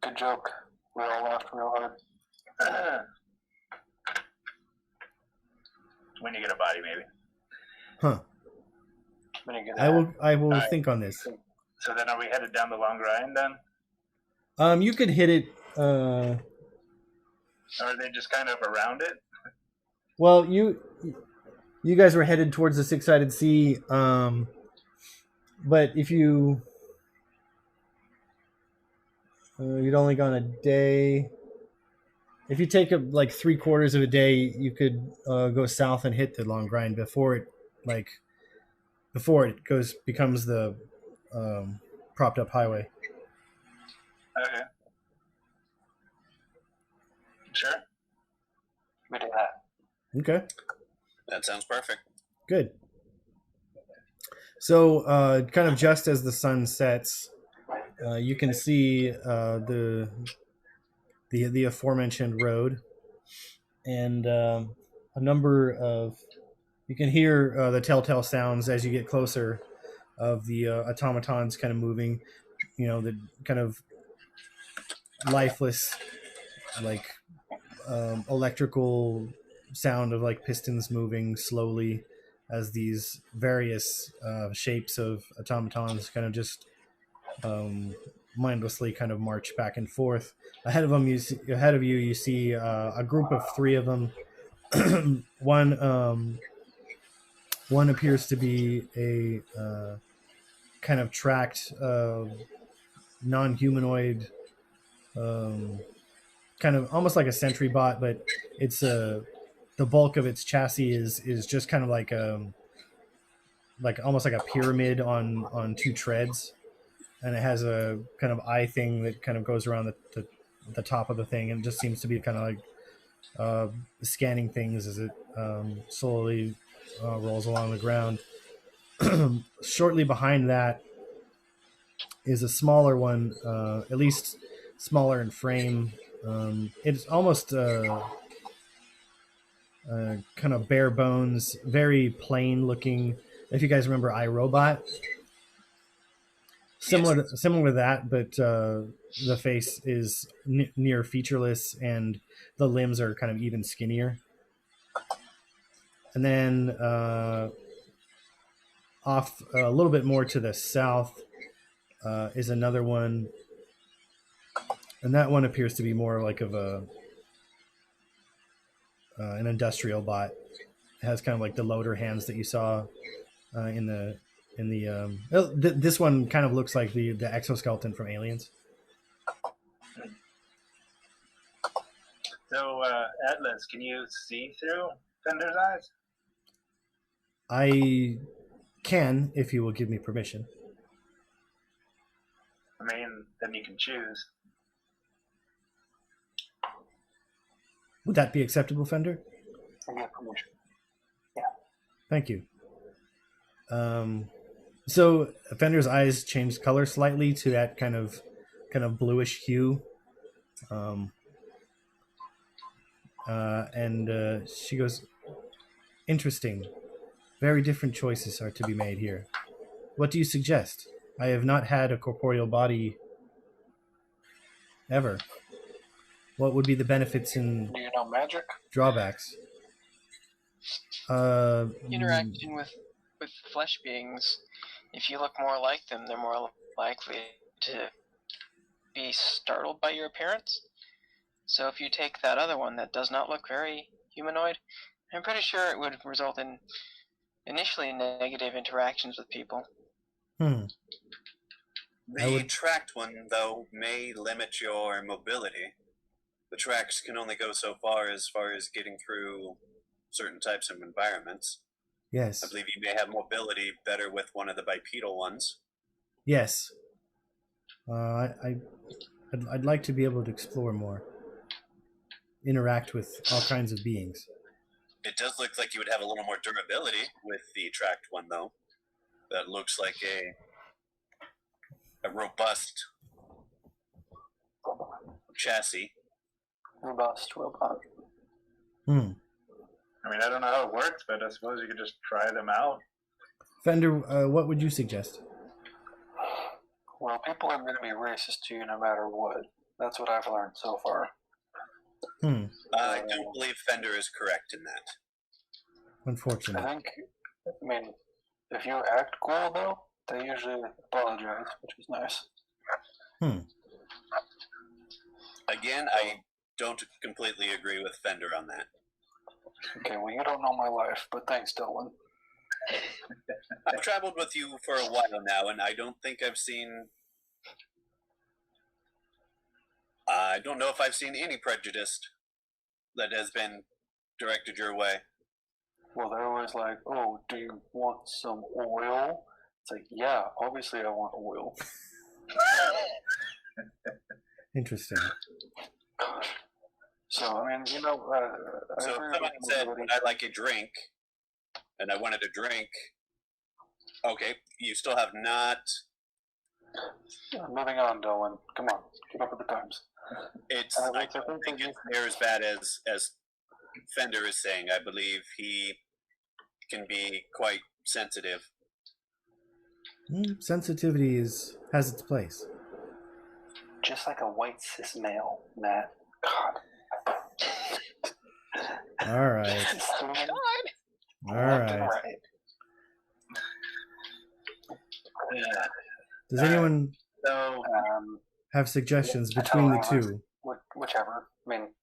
Good joke. We all laughed real hard. when you get a body, maybe. Huh. When you get I will Alright. think on this. So then, are we headed down the long grind then, You could hit it. or are they just kind of around it? Well, you guys were headed towards the six-sided sea. But if you'd only gone a day. If you take like 3/4 of a day, you could go south and hit the long grind before it becomes the propped up highway. Okay. Sure. we do that. Okay, That sounds perfect. good. So, kind of just as the sun sets, you can see the aforementioned road, and a number of you can hear the telltale sounds as you get closer of the automatons kind of moving. The kind of lifeless, like electrical sound of like pistons moving slowly as these various shapes of automatons kind of just mindlessly kind of march back and forth. Ahead of you, you see a group of 3 of them. One appears to be a kind of tracked non-humanoid, kind of almost like a sentry bot, but it's the bulk of its chassis is just kind of like almost like a pyramid on 2 treads, and it has a kind of eye thing that kind of goes around the top of the thing, and just seems to be kind of like scanning things as it slowly rolls along the ground. Shortly behind that is a smaller one, at least smaller in frame. It's almost kind of bare bones, very plain looking. If you guys remember iRobot, similar to that, but the face is near featureless, and the limbs are kind of even skinnier. And then off a little bit more to the south is another one, and that one appears to be more like of an industrial bot. It has kind of like the loader hands that you saw in the this one kind of looks like the exoskeleton from Aliens. So, Atlas, can you see through Fender's eyes? I can, if you will give me permission. I mean, then you can choose. Would that be acceptable, Fender? I get permission. Thank you. So Fender's eyes changed color slightly to that kind of bluish hue, and she goes, "Interesting. Very different choices are to be made here. What do you suggest? I have not had a corporeal body ever. What would be the benefits and Do you know magic? drawbacks?" Interaction with flesh beings, if you look more like them, they're more likely to be startled by your appearance. So if you take that other one that does not look very humanoid, I'm pretty sure it would result in initially negative interactions with people. The tracked one, though, may limit your mobility. The tracks can only go so far as getting through certain types of environments. Yes. I believe you may have mobility better with one of the bipedal ones. Yes. I'd like to be able to explore more, interact with all kinds of beings. It does look like you would have a little more durability with the tracked one, though. That looks like a robust chassis. Robust robot. I mean, I don't know how it works, but I suppose you could just try them out. Fender, what would you suggest? Well, people are going to be racist to you no matter what. That's what I've learned so far. I don't believe Fender is correct in that. Unfortunate. I mean, if you act cool though, they usually apologize, which is nice. Again, I don't completely agree with Fender on that. Okay, well, you don't know my life, but thanks, Dylan. I've traveled with you for a while now, and I don't think I've seen. I don't know if I've seen any prejudice that has been directed your way. Well, they're always like, "Oh, do you want some oil?" It's like, yeah, obviously I want oil. Interesting. Gosh. So, I mean, So if someone said, "Would I like a drink?" and I wanted a drink, okay, you still have not. Moving on, Dylan. Come on, keep up with the times. I don't think it's near as bad as Fender is saying. I believe he can be quite sensitive. Sensitivity has its place. Just like a white cis male, Matt. God. All right. God. All right. Yeah. Does anyone So have suggestions between the two? Whichever. I mean,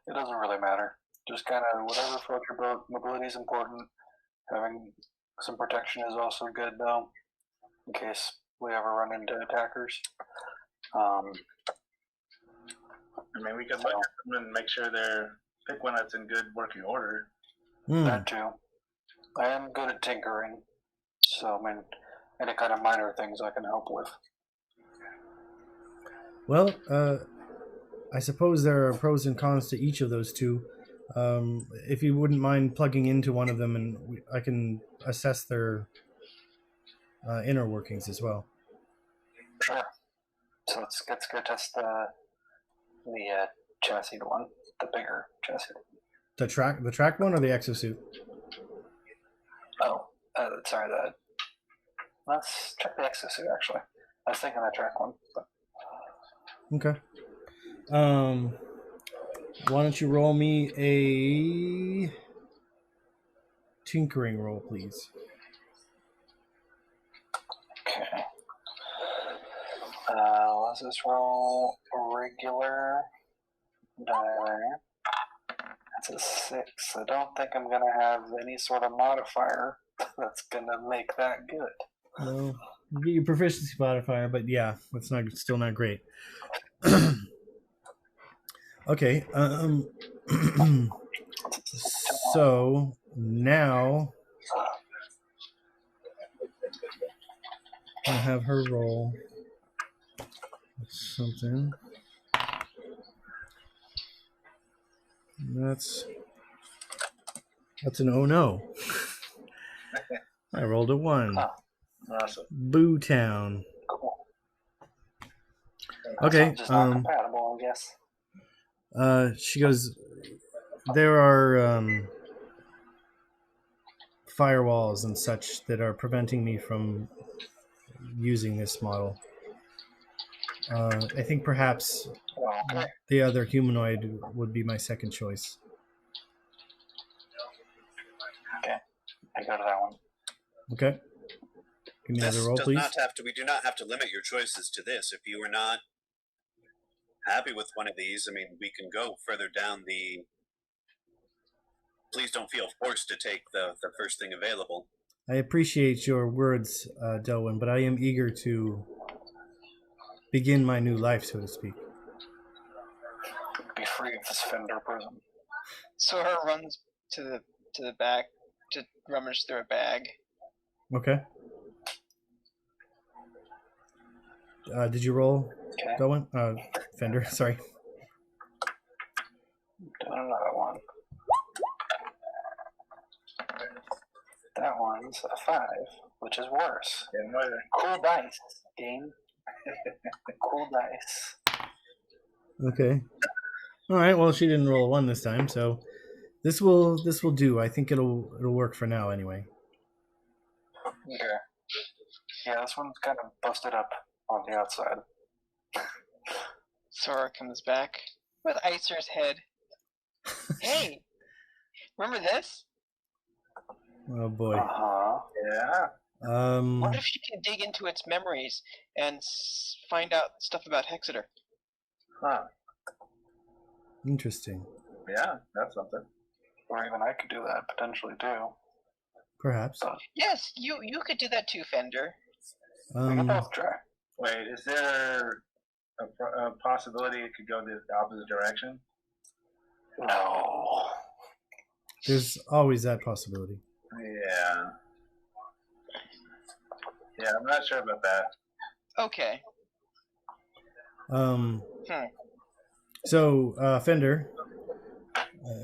it doesn't really matter. Just kind of whatever floats your boat. Mobility is important. Having some protection is also good, though, in case we ever run into attackers. I mean, we could look at them and make sure pick one that's in good working order. That too. I am good at tinkering, so I mean, any kind of minor things I can help with. Well, I suppose there are pros and cons to each of those two. If you wouldn't mind plugging into one of them, and I can assess their inner workings as well. Sure. So let's go test the chassis one, the bigger chassis. The track one or the exosuit? Oh, sorry. Let's check the exosuit. Actually, I was thinking the track one. But... Okay. Why don't you roll me a tinkering roll, please? Okay. Let's just roll a regular die. That's a 6. I don't think I'm gonna have any sort of modifier that's gonna make that good. Well, you get your proficiency modifier, but yeah, it's still not great. Okay. So now I'll have her roll something. That's an oh no. I rolled a 1. Awesome. Boo Town. Cool. Okay. Just not compatible, I guess. She goes, there are firewalls and such that are preventing me from using this model. I think perhaps the other humanoid would be my second choice. Okay, I go to that one. Okay. Give me another roll, please. We do not have to limit your choices to this. If you are not happy with one of these, I mean, we can go further down the. Please don't feel forced to take the first thing available. I appreciate your words, Delwyn, but I am eager to begin my new life, so to speak. Be free of this Fender prison. Sora runs to the back to rummage through a bag. Okay. Did you roll, Okay. Delwyn? Fender, sorry. Doing another one. That one's a 5, which is worse. Cool dice, game. Cool dice. Okay. All right. Well, she didn't roll a 1 this time, so this will do. I think it'll work for now, anyway. Okay. Yeah, this one's kind of busted up on the outside. Sora comes back with Icer's head. Hey, remember this? Oh boy. Uh-huh. Yeah. What if you can dig into its memories and find out stuff about Hexeter? Huh. Interesting. Yeah, that's something. Or even I could do that potentially too. Perhaps. But Yes, you could do that too, Fender. we can both try. Wait, is there a possibility it could go the opposite direction? No. there's always that possibility. Yeah. Yeah, I'm not sure about that. Okay. So, Fender,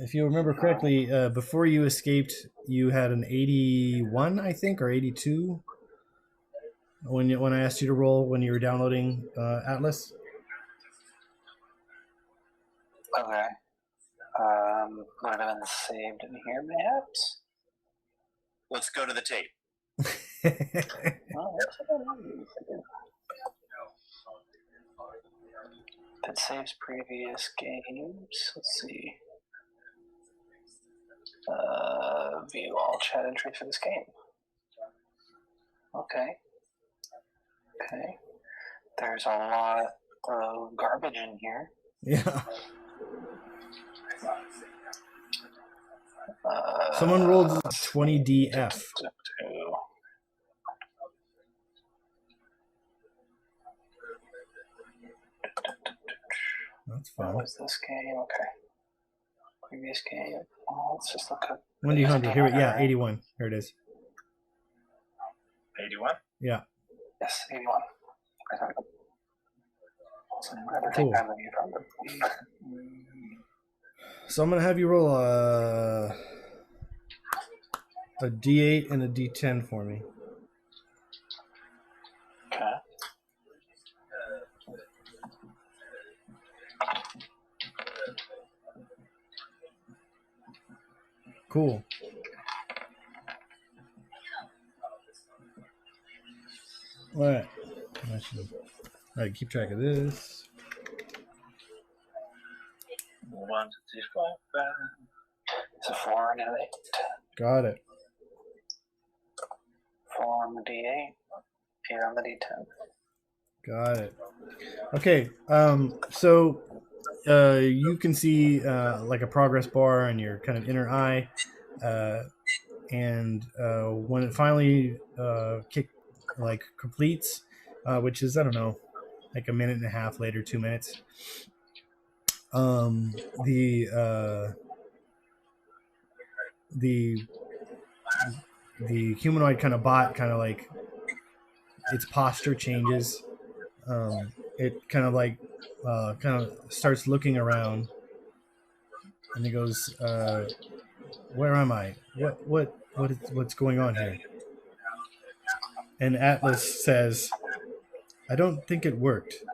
if you remember correctly, before you escaped, you had an 81, I think, or 82 when I asked you to roll when you were downloading Atlas. Okay. Would have been saved in here, perhaps? Let's go to the tape. Oh, that saves previous games. Let's see. View all chat entries for this game. Okay. There's a lot of garbage in here. Yeah. Someone rolled 20DF. That's fun. What was this game? Okay. Previous game. Oh, let's just look at. Wendy Hunter. Here, yeah, 81. Here it is. 81? Yeah. Yes, 81. Cool. So I'm gonna have you roll a D8 and a D10 for me. Okay. Cool. All right. All right, keep track of this. 1, 2, 3, 4, 5. It's a 4 and an 8. Got it. 4 on the D8, 8 on the D10. Got it. Okay. So you can see like a progress bar in your kind of inner eye, and when it finally completes, which is, I don't know, like a minute and a half later, 2 minutes. The humanoid kind of bot kind of like its posture changes. It kind of like kind of starts looking around, and it goes, "Where am I? What's going on here?" And Atlas says, "I don't think it worked."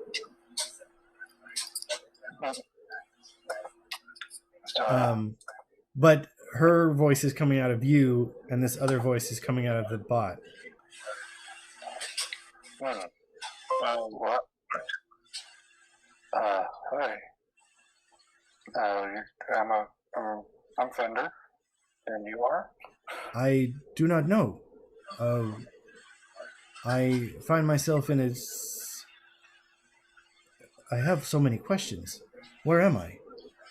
But her voice is coming out of you, and this other voice is coming out of the bot. What? Hi. I'm Fender, and you are? I do not know. I find myself in I have so many questions. Where am I?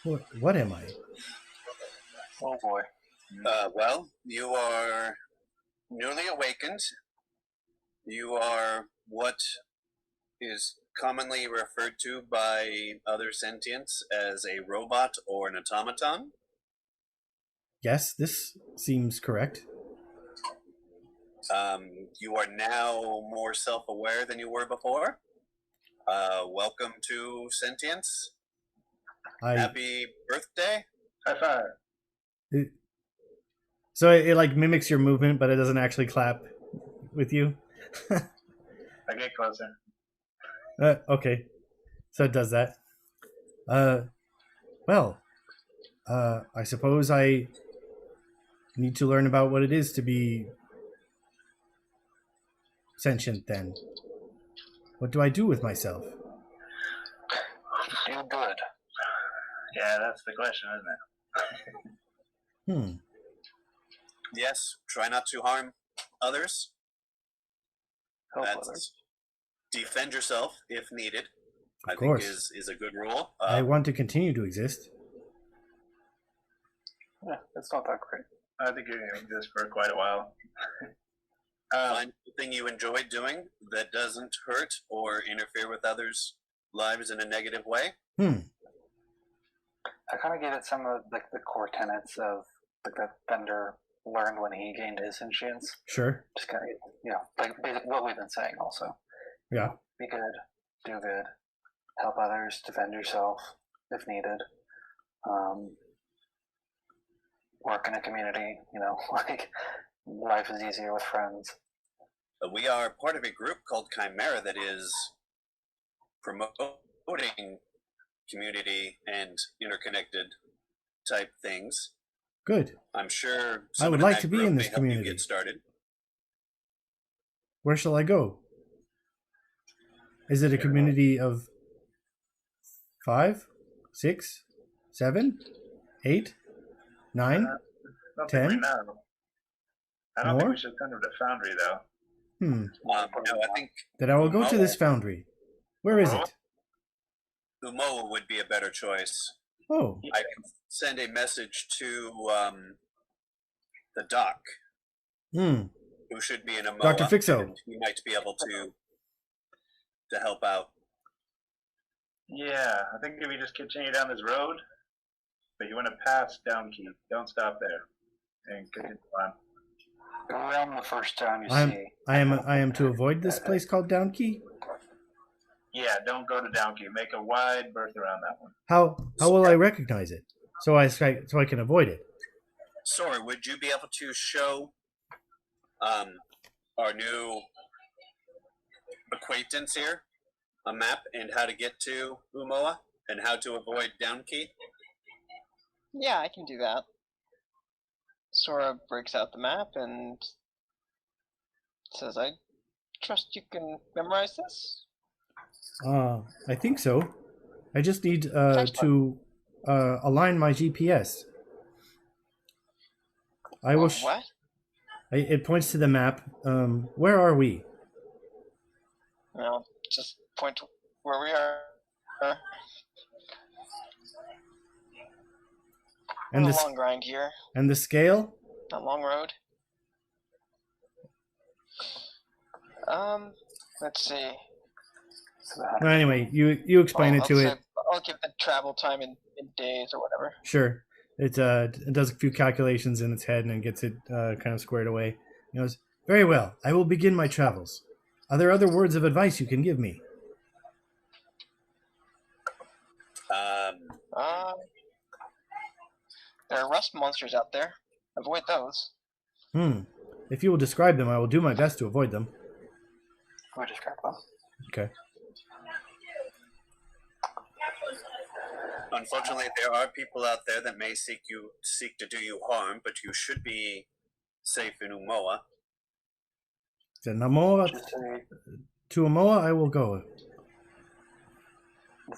What am I? Oh boy. Well, you are newly awakened. You are what is commonly referred to by other sentients as a robot or an automaton. Yes, this seems correct. You are now more self-aware than you were before. Welcome to sentience. Happy birthday. High five. So it like mimics your movement, but it doesn't actually clap with you. I get closer. Okay, so it does that. Well, I suppose I need to learn about what it is to be sentient then. What do I do with myself? Do good. Yeah, that's the question, isn't it? Yes, try not to harm others. Help That's others. defend yourself if needed. Of I course. think is a good rule. I want to continue to exist. Yeah, it's not that great. I think you're going to exist for quite a while. Find something you enjoy doing that doesn't hurt or interfere with others' lives in a negative way. I kind of gave it some of like the core tenets of like that Fender learned when he gained his sentience. Sure. Just kind of, like basically what we've been saying also. Yeah. Be good, do good, help others, defend yourself if needed. Work in a community, like life is easier with friends. We are part of a group called Chimera that is promoting community and interconnected type things. Good. I'm sure I would someone like that to be group in may this help you community. Get started. Where shall I go? Is it a community of 5, 6, 7, 8, 9, Not 10? right now. I don't think More? we should send them to Foundry, though. No, I think Then I will go to this foundry. Where is it? Umoa would be a better choice. Oh, I can send a message to the doc, who should be in Umoa. Dr. Fixo. And he might be able to help out. Yeah, I think if you just continue down this road, but you want to pass Downkey, don't stop there, and continue on. Go around the first town you see. I am to avoid this place called Downkey. Yeah, don't go to Downkey. Make a wide berth around that one. How will I recognize it? So I can avoid it. Sorry, would you be able to show our new acquaintance here a map and how to get to Umoa and how to avoid Downkey? Yeah, I can do that. Sora breaks out the map and says, I trust you can memorize this? I think so. I just need to align my GPS. I will. What? It points to the map. Where are we? Well, just point to where we are. And a the long grind here. And the scale? A long road. Let's see. Well, anyway, you explain it to it. I'll give the travel time in days or whatever. Sure. It does a few calculations in its head and gets it kind of squared away. It goes, very well. I will begin my travels. Are there other words of advice you can give me? There are rust monsters out there. Avoid those. If you will describe them, I will do my best to avoid them. I'll describe them. Okay. Unfortunately, there are people out there that may seek to do you harm, but you should be safe in Umoa. Then to Umoa, I will go.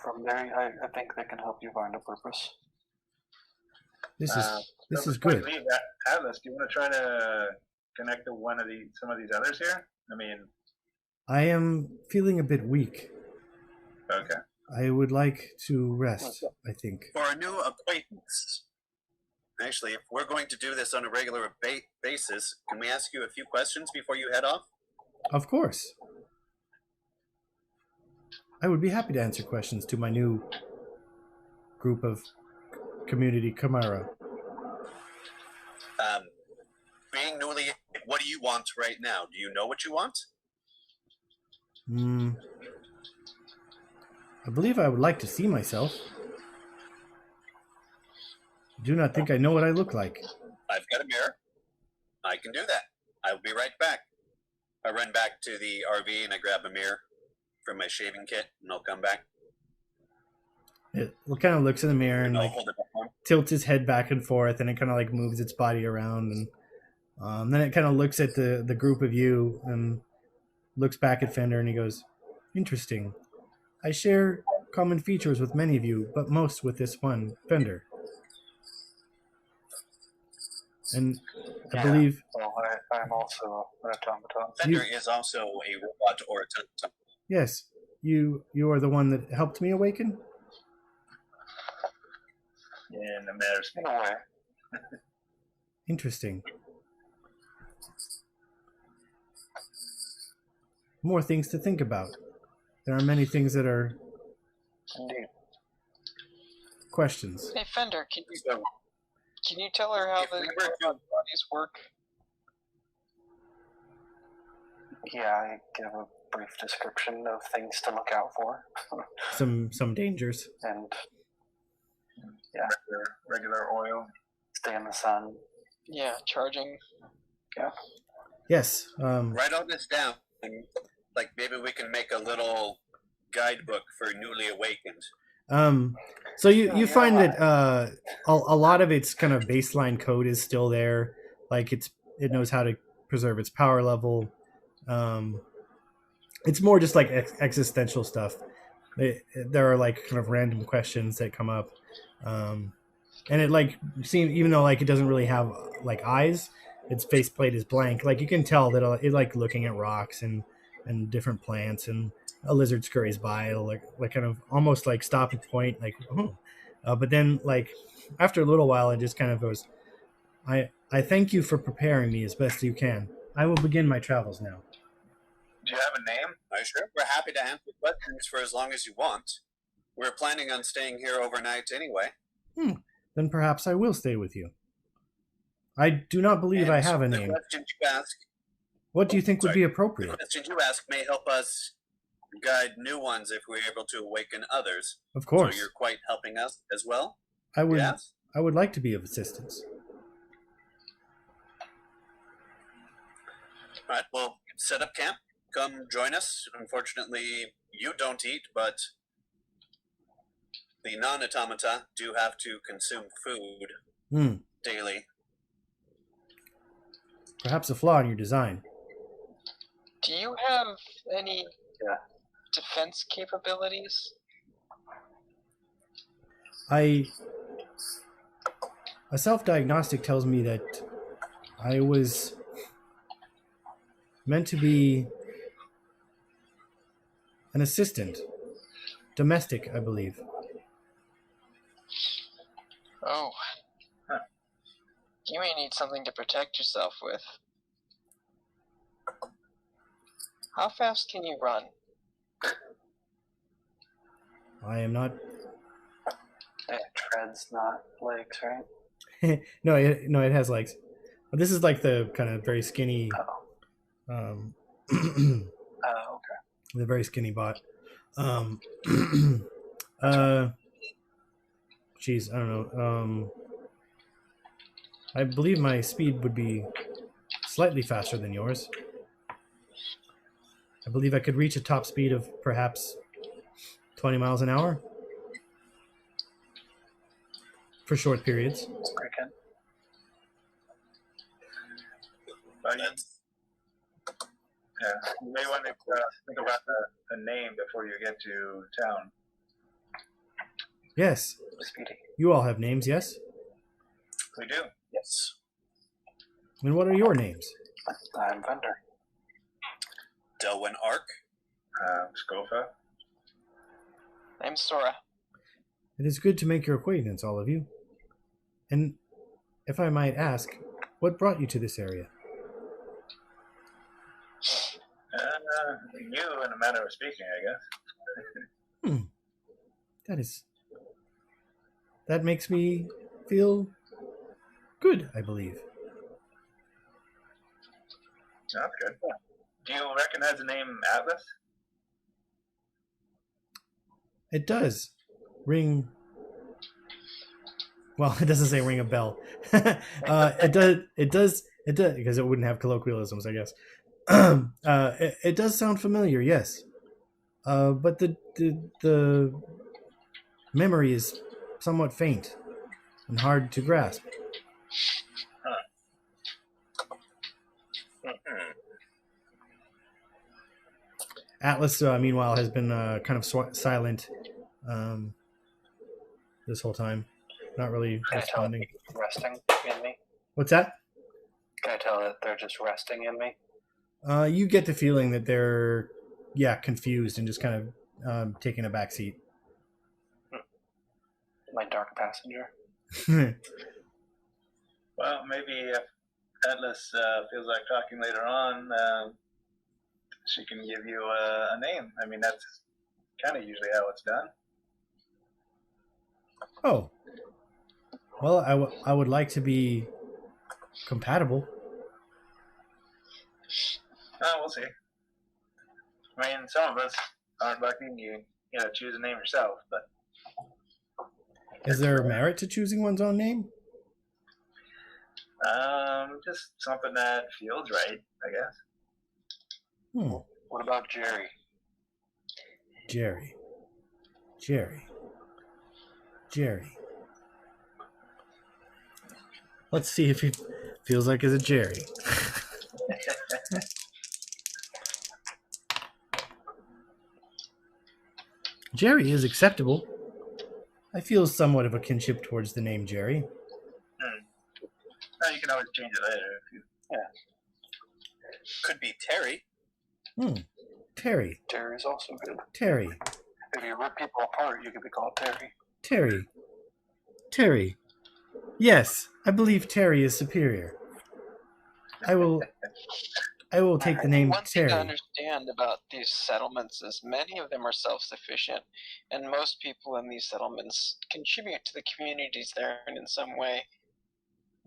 From there, I think they can help you find a purpose. This is good. Atlas, do you want to try to connect to some of these others here? I mean, I am feeling a bit weak. Okay. I would like to rest, I think. For a new acquaintance, actually, if we're going to do this on a regular basis, can we ask you a few questions before you head off? Of course. I would be happy to answer questions to my new group of community Chimera. Being newly, what do you want right now? Do you know what you want? I believe I would like to see myself. I do not think I know what I look like. I've got a mirror. I can do that. I'll be right back. I run back to the RV and I grab a mirror from my shaving kit, and I'll come back. It kind of looks in the mirror and like hold it up. tilts its head back and forth, and it kind of like moves its body around, and then it kind of looks at the group of you and looks back at Fender, and he goes, "Interesting. I share common features with many of you, but most with this one, Fender." And I Yeah. believe Well, I'm also an automaton. Fender is also a robot or automaton. yes, you are the one that helped me awaken. In a matter of In a way. Interesting. More things to think about. There are many things that are Indeed. questions. Hey Fender, So, can you tell her how if the we were to- bodies work? Yeah, I give a brief description of things to look out for. Some dangers. And regular oil. stay in the sun. Yeah, charging. Yes. write all this down, and like maybe we can make a little guidebook for newly awakened. So you find that a lot of its kind of baseline code is still there. Like it knows how to preserve its power level. It's more just like existential stuff. There are like kind of random questions that come up, and it like seems, even though like it doesn't really have like eyes, its faceplate is blank. Like you can tell that it like looking at rocks and different plants, and a lizard scurries by. It'll like kind of almost like stop and point, like oh, but then like after a little while, it just kind of goes, I thank you for preparing me as best you can. I will begin my travels now. Do you have a name? Are you sure? We're happy to answer questions for as long as you want. We're planning on staying here overnight anyway. Then perhaps I will stay with you. I do not believe I have a the name. questions you ask, What do you think would Sorry. be the appropriate? questions you ask may help us guide new ones if we're able to awaken others. Of course. So you're quite helping us as well. I would Yes. I would like to be of assistance. All right, well, set up camp. Come join us. Unfortunately, you don't eat, but the non-automata do have to consume food daily. Perhaps a flaw in your design. Do you have any Yeah. defense capabilities? A self-diagnostic tells me that I was meant to be an assistant. Domestic, I believe. Oh. You may need something to protect yourself with. How fast can you run? I am not It treads, not legs, right? no, it has legs. But this is like the kind of very skinny Oh, the okay. very skinny bot. Geez, I don't know. I believe my speed would be slightly faster than yours. I believe I could reach a top speed of perhaps 20 miles an hour for short periods. Pretty good. Yeah, you may want to think about a name before you get to town. Yes, Speedy. you all have names, yes? We do. Yes. And what are your names? I'm Vendor. Delwyn Ark. Scofa. I'm Sora. It is good to make your acquaintance, all of you. And if I might ask, what brought you to this area? You, in a manner of speaking, I guess. That makes me feel good, I believe. That's good. Do you recognize the name Atlas? It does ring. Well, it doesn't say ring a bell. It does, because it wouldn't have colloquialisms, I guess. It does sound familiar, yes. But the memory is somewhat faint and hard to grasp. Atlas, meanwhile, has been kind of silent this whole time, not really responding. Resting in me. What's that? Can I tell that they're just resting in me? You get the feeling that they're, confused and just kind of taking a back seat. My dark passenger. Well, maybe if Atlas feels like talking later on, she can give you a name. I mean, that's kind of usually how it's done. Oh. Well, I would like to be compatible. We'll see. I mean, some of us aren't lucky. You gotta choose a name yourself, but Is there merit to choosing one's own name? just something that feels right, I guess. What about Jerry? Jerry. Let's see if he feels like it's a Jerry. Jerry is acceptable. I feel somewhat of a kinship towards the name Jerry. You can always change it later if you. Could be Terry. Terry. Terry's also good. Terry. If you rip people apart, you could be called Terry. Terry. Yes, I believe Terry is superior. I will take the name One thing to Terry. understand about these settlements is many of them are self-sufficient, and most people in these settlements contribute to the communities they're in some way.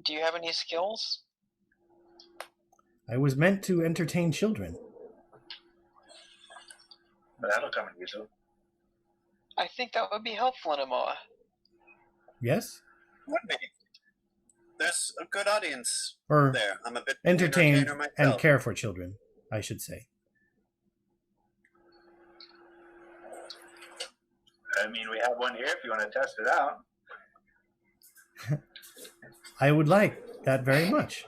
Do you have any skills? I was meant to entertain children. But that'll come in useful. I think that would be helpful in Amoa. Yes? Would be. There's a good audience Or there. I'm a bit entertain entertainer myself. and care for children, I should say. I mean, we have one here if you want to test it out. I would like that very much.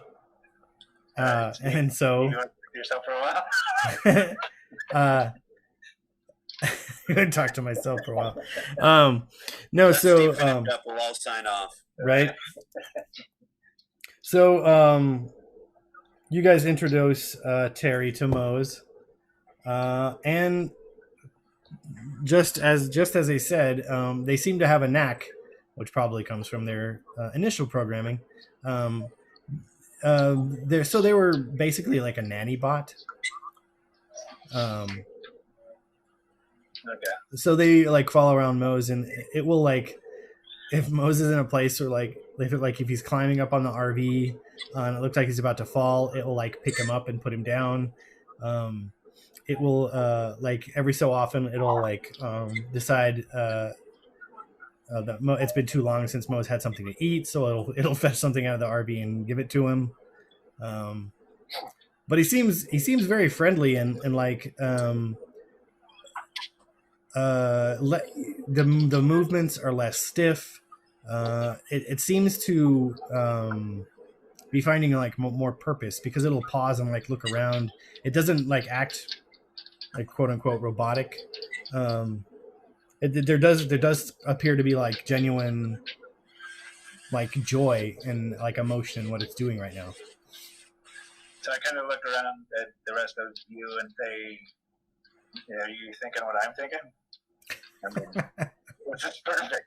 And so You want to talk to yourself for a while? I'm going to talk to myself for a while. No, Let so Steve finish up, we'll all sign off. right. So you guys introduce Terry to Mose, and just as they said, they seem to have a knack, which probably comes from their initial programming. They were basically like a nanny bot. Okay. So they like follow around Mose, and it will like if Mose is in a place or if he's climbing up on the RV and it looks like he's about to fall, it will like pick him up and put him down. It will like every so often it'll like decide that it's been too long since Mose had something to eat, so it'll fetch something out of the RV and give it to him. But he seems very friendly and like the movements are less stiff. It seems to be finding like more purpose because it'll pause and like look around. It doesn't like act like quote unquote robotic. There does appear to be like genuine like joy and like emotion in what it's doing right now. So I kind of look around at the rest of you and say, are you thinking what I'm thinking? I mean, this is perfect.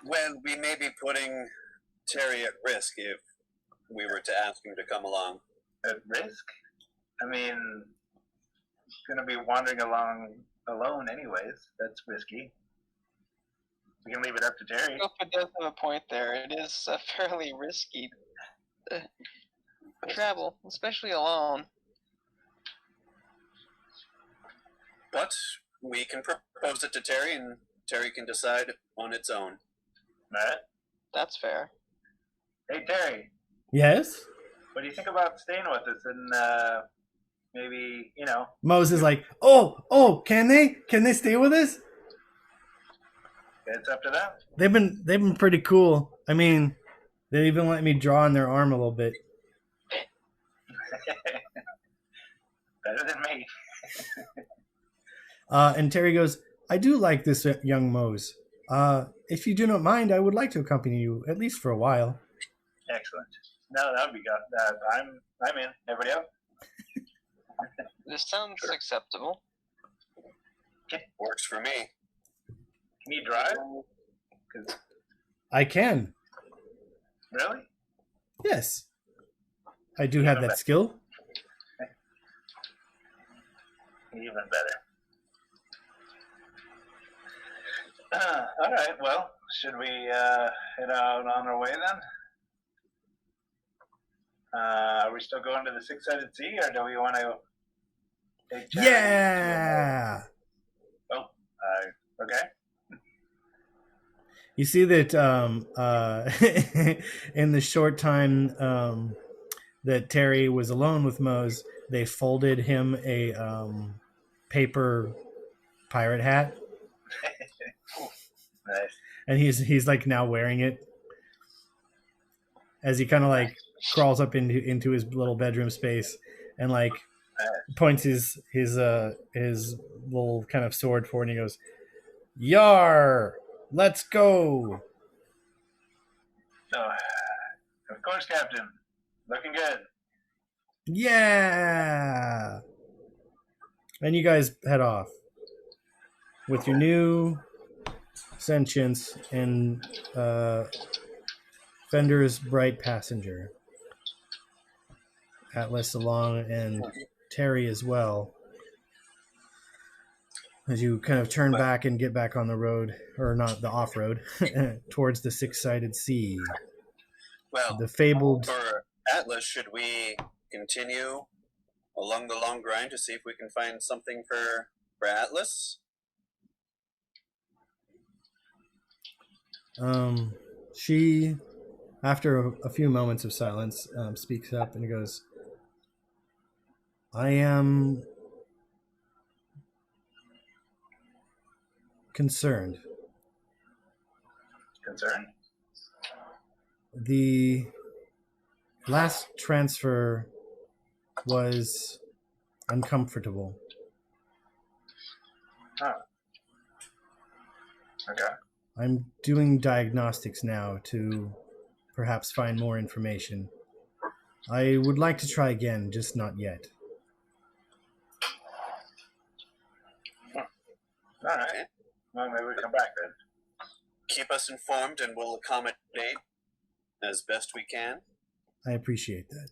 Well, we may be putting Terry at risk if we were to ask him to come along. At risk? I mean, going to be wandering along alone anyways. That's risky. We can leave it up to Terry. It does have a point there. It is fairly risky travel, especially alone. But we can propose it to Terry, and Terry can decide on its own. Alright. That's fair. Hey, Terry. Yes? What do you think about staying with us and maybe, Mose is like, oh, can they stay with us? it's up to them. They've been pretty cool. I mean, they even let me draw on their arm a little bit. Better than me. And Terry goes, I do like this young Mose. If you do not mind, I would like to accompany you, at least for a while. Excellent. No, that would be good. I'm in. Everybody else? This sounds acceptable. Works for me. Can you drive? 'Cause- I can. really? Yes. I do have that skill. Even better. All right. Well, should we head out on our way then? Are we still going to the six-sided sea, or do we want to take Terry Yeah. to okay. You see that in the short time that Terry was alone with Mose, they folded him a paper pirate hat, Nice. and he's like now wearing it as he kind of like crawls up into his little bedroom space and like points his little kind of sword forward, and he goes, "Yar, let's go." So, of course, Captain. Looking good. Yeah. And you guys head off with your new sentience and Fender's bright passenger. Atlas along and Terry as well. As you kind of turn back and get back on the road, or not the off-road, towards the six-sided sea. Well, The fabled... for Atlas, should we continue along the long grind to see if we can find something for Atlas? She, after a few moments of silence, speaks up and goes, "I am concerned. Concerned? The last transfer was uncomfortable. Huh. Okay. I'm doing diagnostics now to perhaps find more information. I would like to try again, just not yet." All right. Well, maybe we come back then. Keep us informed and we'll accommodate as best we can. I appreciate that.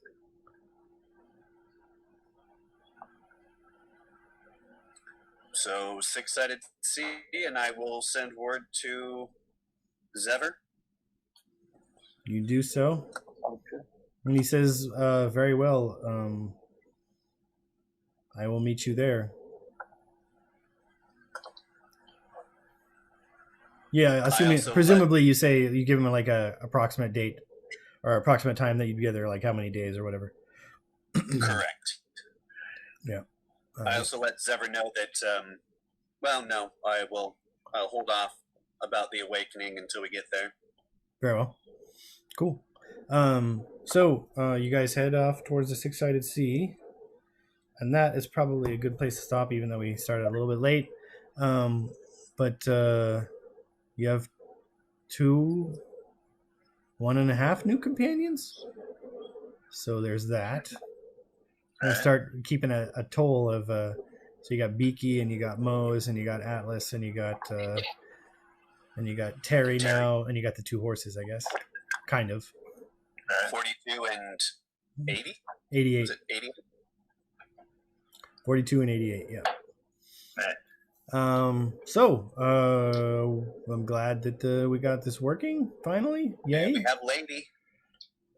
So, six-sided sea, and I will send word to Zever. You do so? Okay. And he says, very well, I will meet you there. Yeah, presumably you say, you give him like a approximate date or approximate time that you'd be together, like how many days or whatever. Correct. Yeah. I also let Zever know that, I'll hold off about the awakening until we get there. Very well. Cool. So you guys head off towards the six-sided sea, and that is probably a good place to stop, even though we started a little bit late. But you have 1.5 new companions. So there's that. And start keeping a toll of so you got Beaky and you got Mose and you got Atlas and you got Terry now and you got the 2 horses, I guess. Kind of. 42 and 80? 88. Was it 80? 42 and 88, yeah. Right. So I'm glad that we got this working finally. Yay. We have Lady.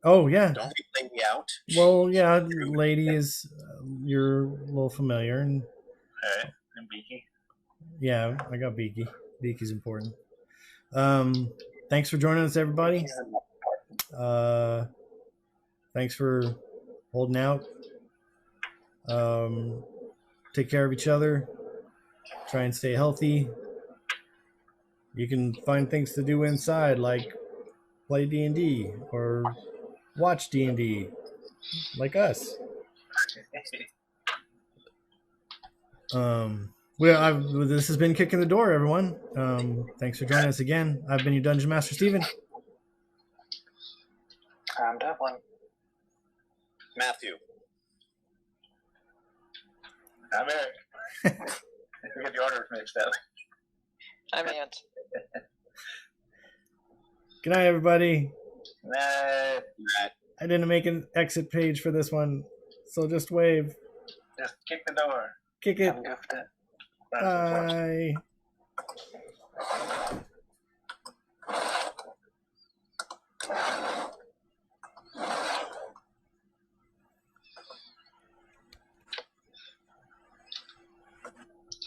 Oh, yeah. Don't leave Lady out. Well, yeah, Lady is you're a little familiar. And All right. And Beaky. yeah, I got Beaky. Beaky's important. Thanks for joining us, everybody. Thanks for holding out. Take care of each other. Try and stay healthy. You can find things to do inside, like play D&D or watch D&D, like us. This has been Kicking the Door, everyone. Thanks for joining us again. I've been your Dungeon Master, Steven. I'm Devlin. Matthew. I'm Eric. We get the orders mixed up. I'm Ant. Good night, everybody. Nah, Right. I didn't make an exit page for this one, so just wave. just kick the door. Kick it. I'm gifted. That's unfortunate. Bye.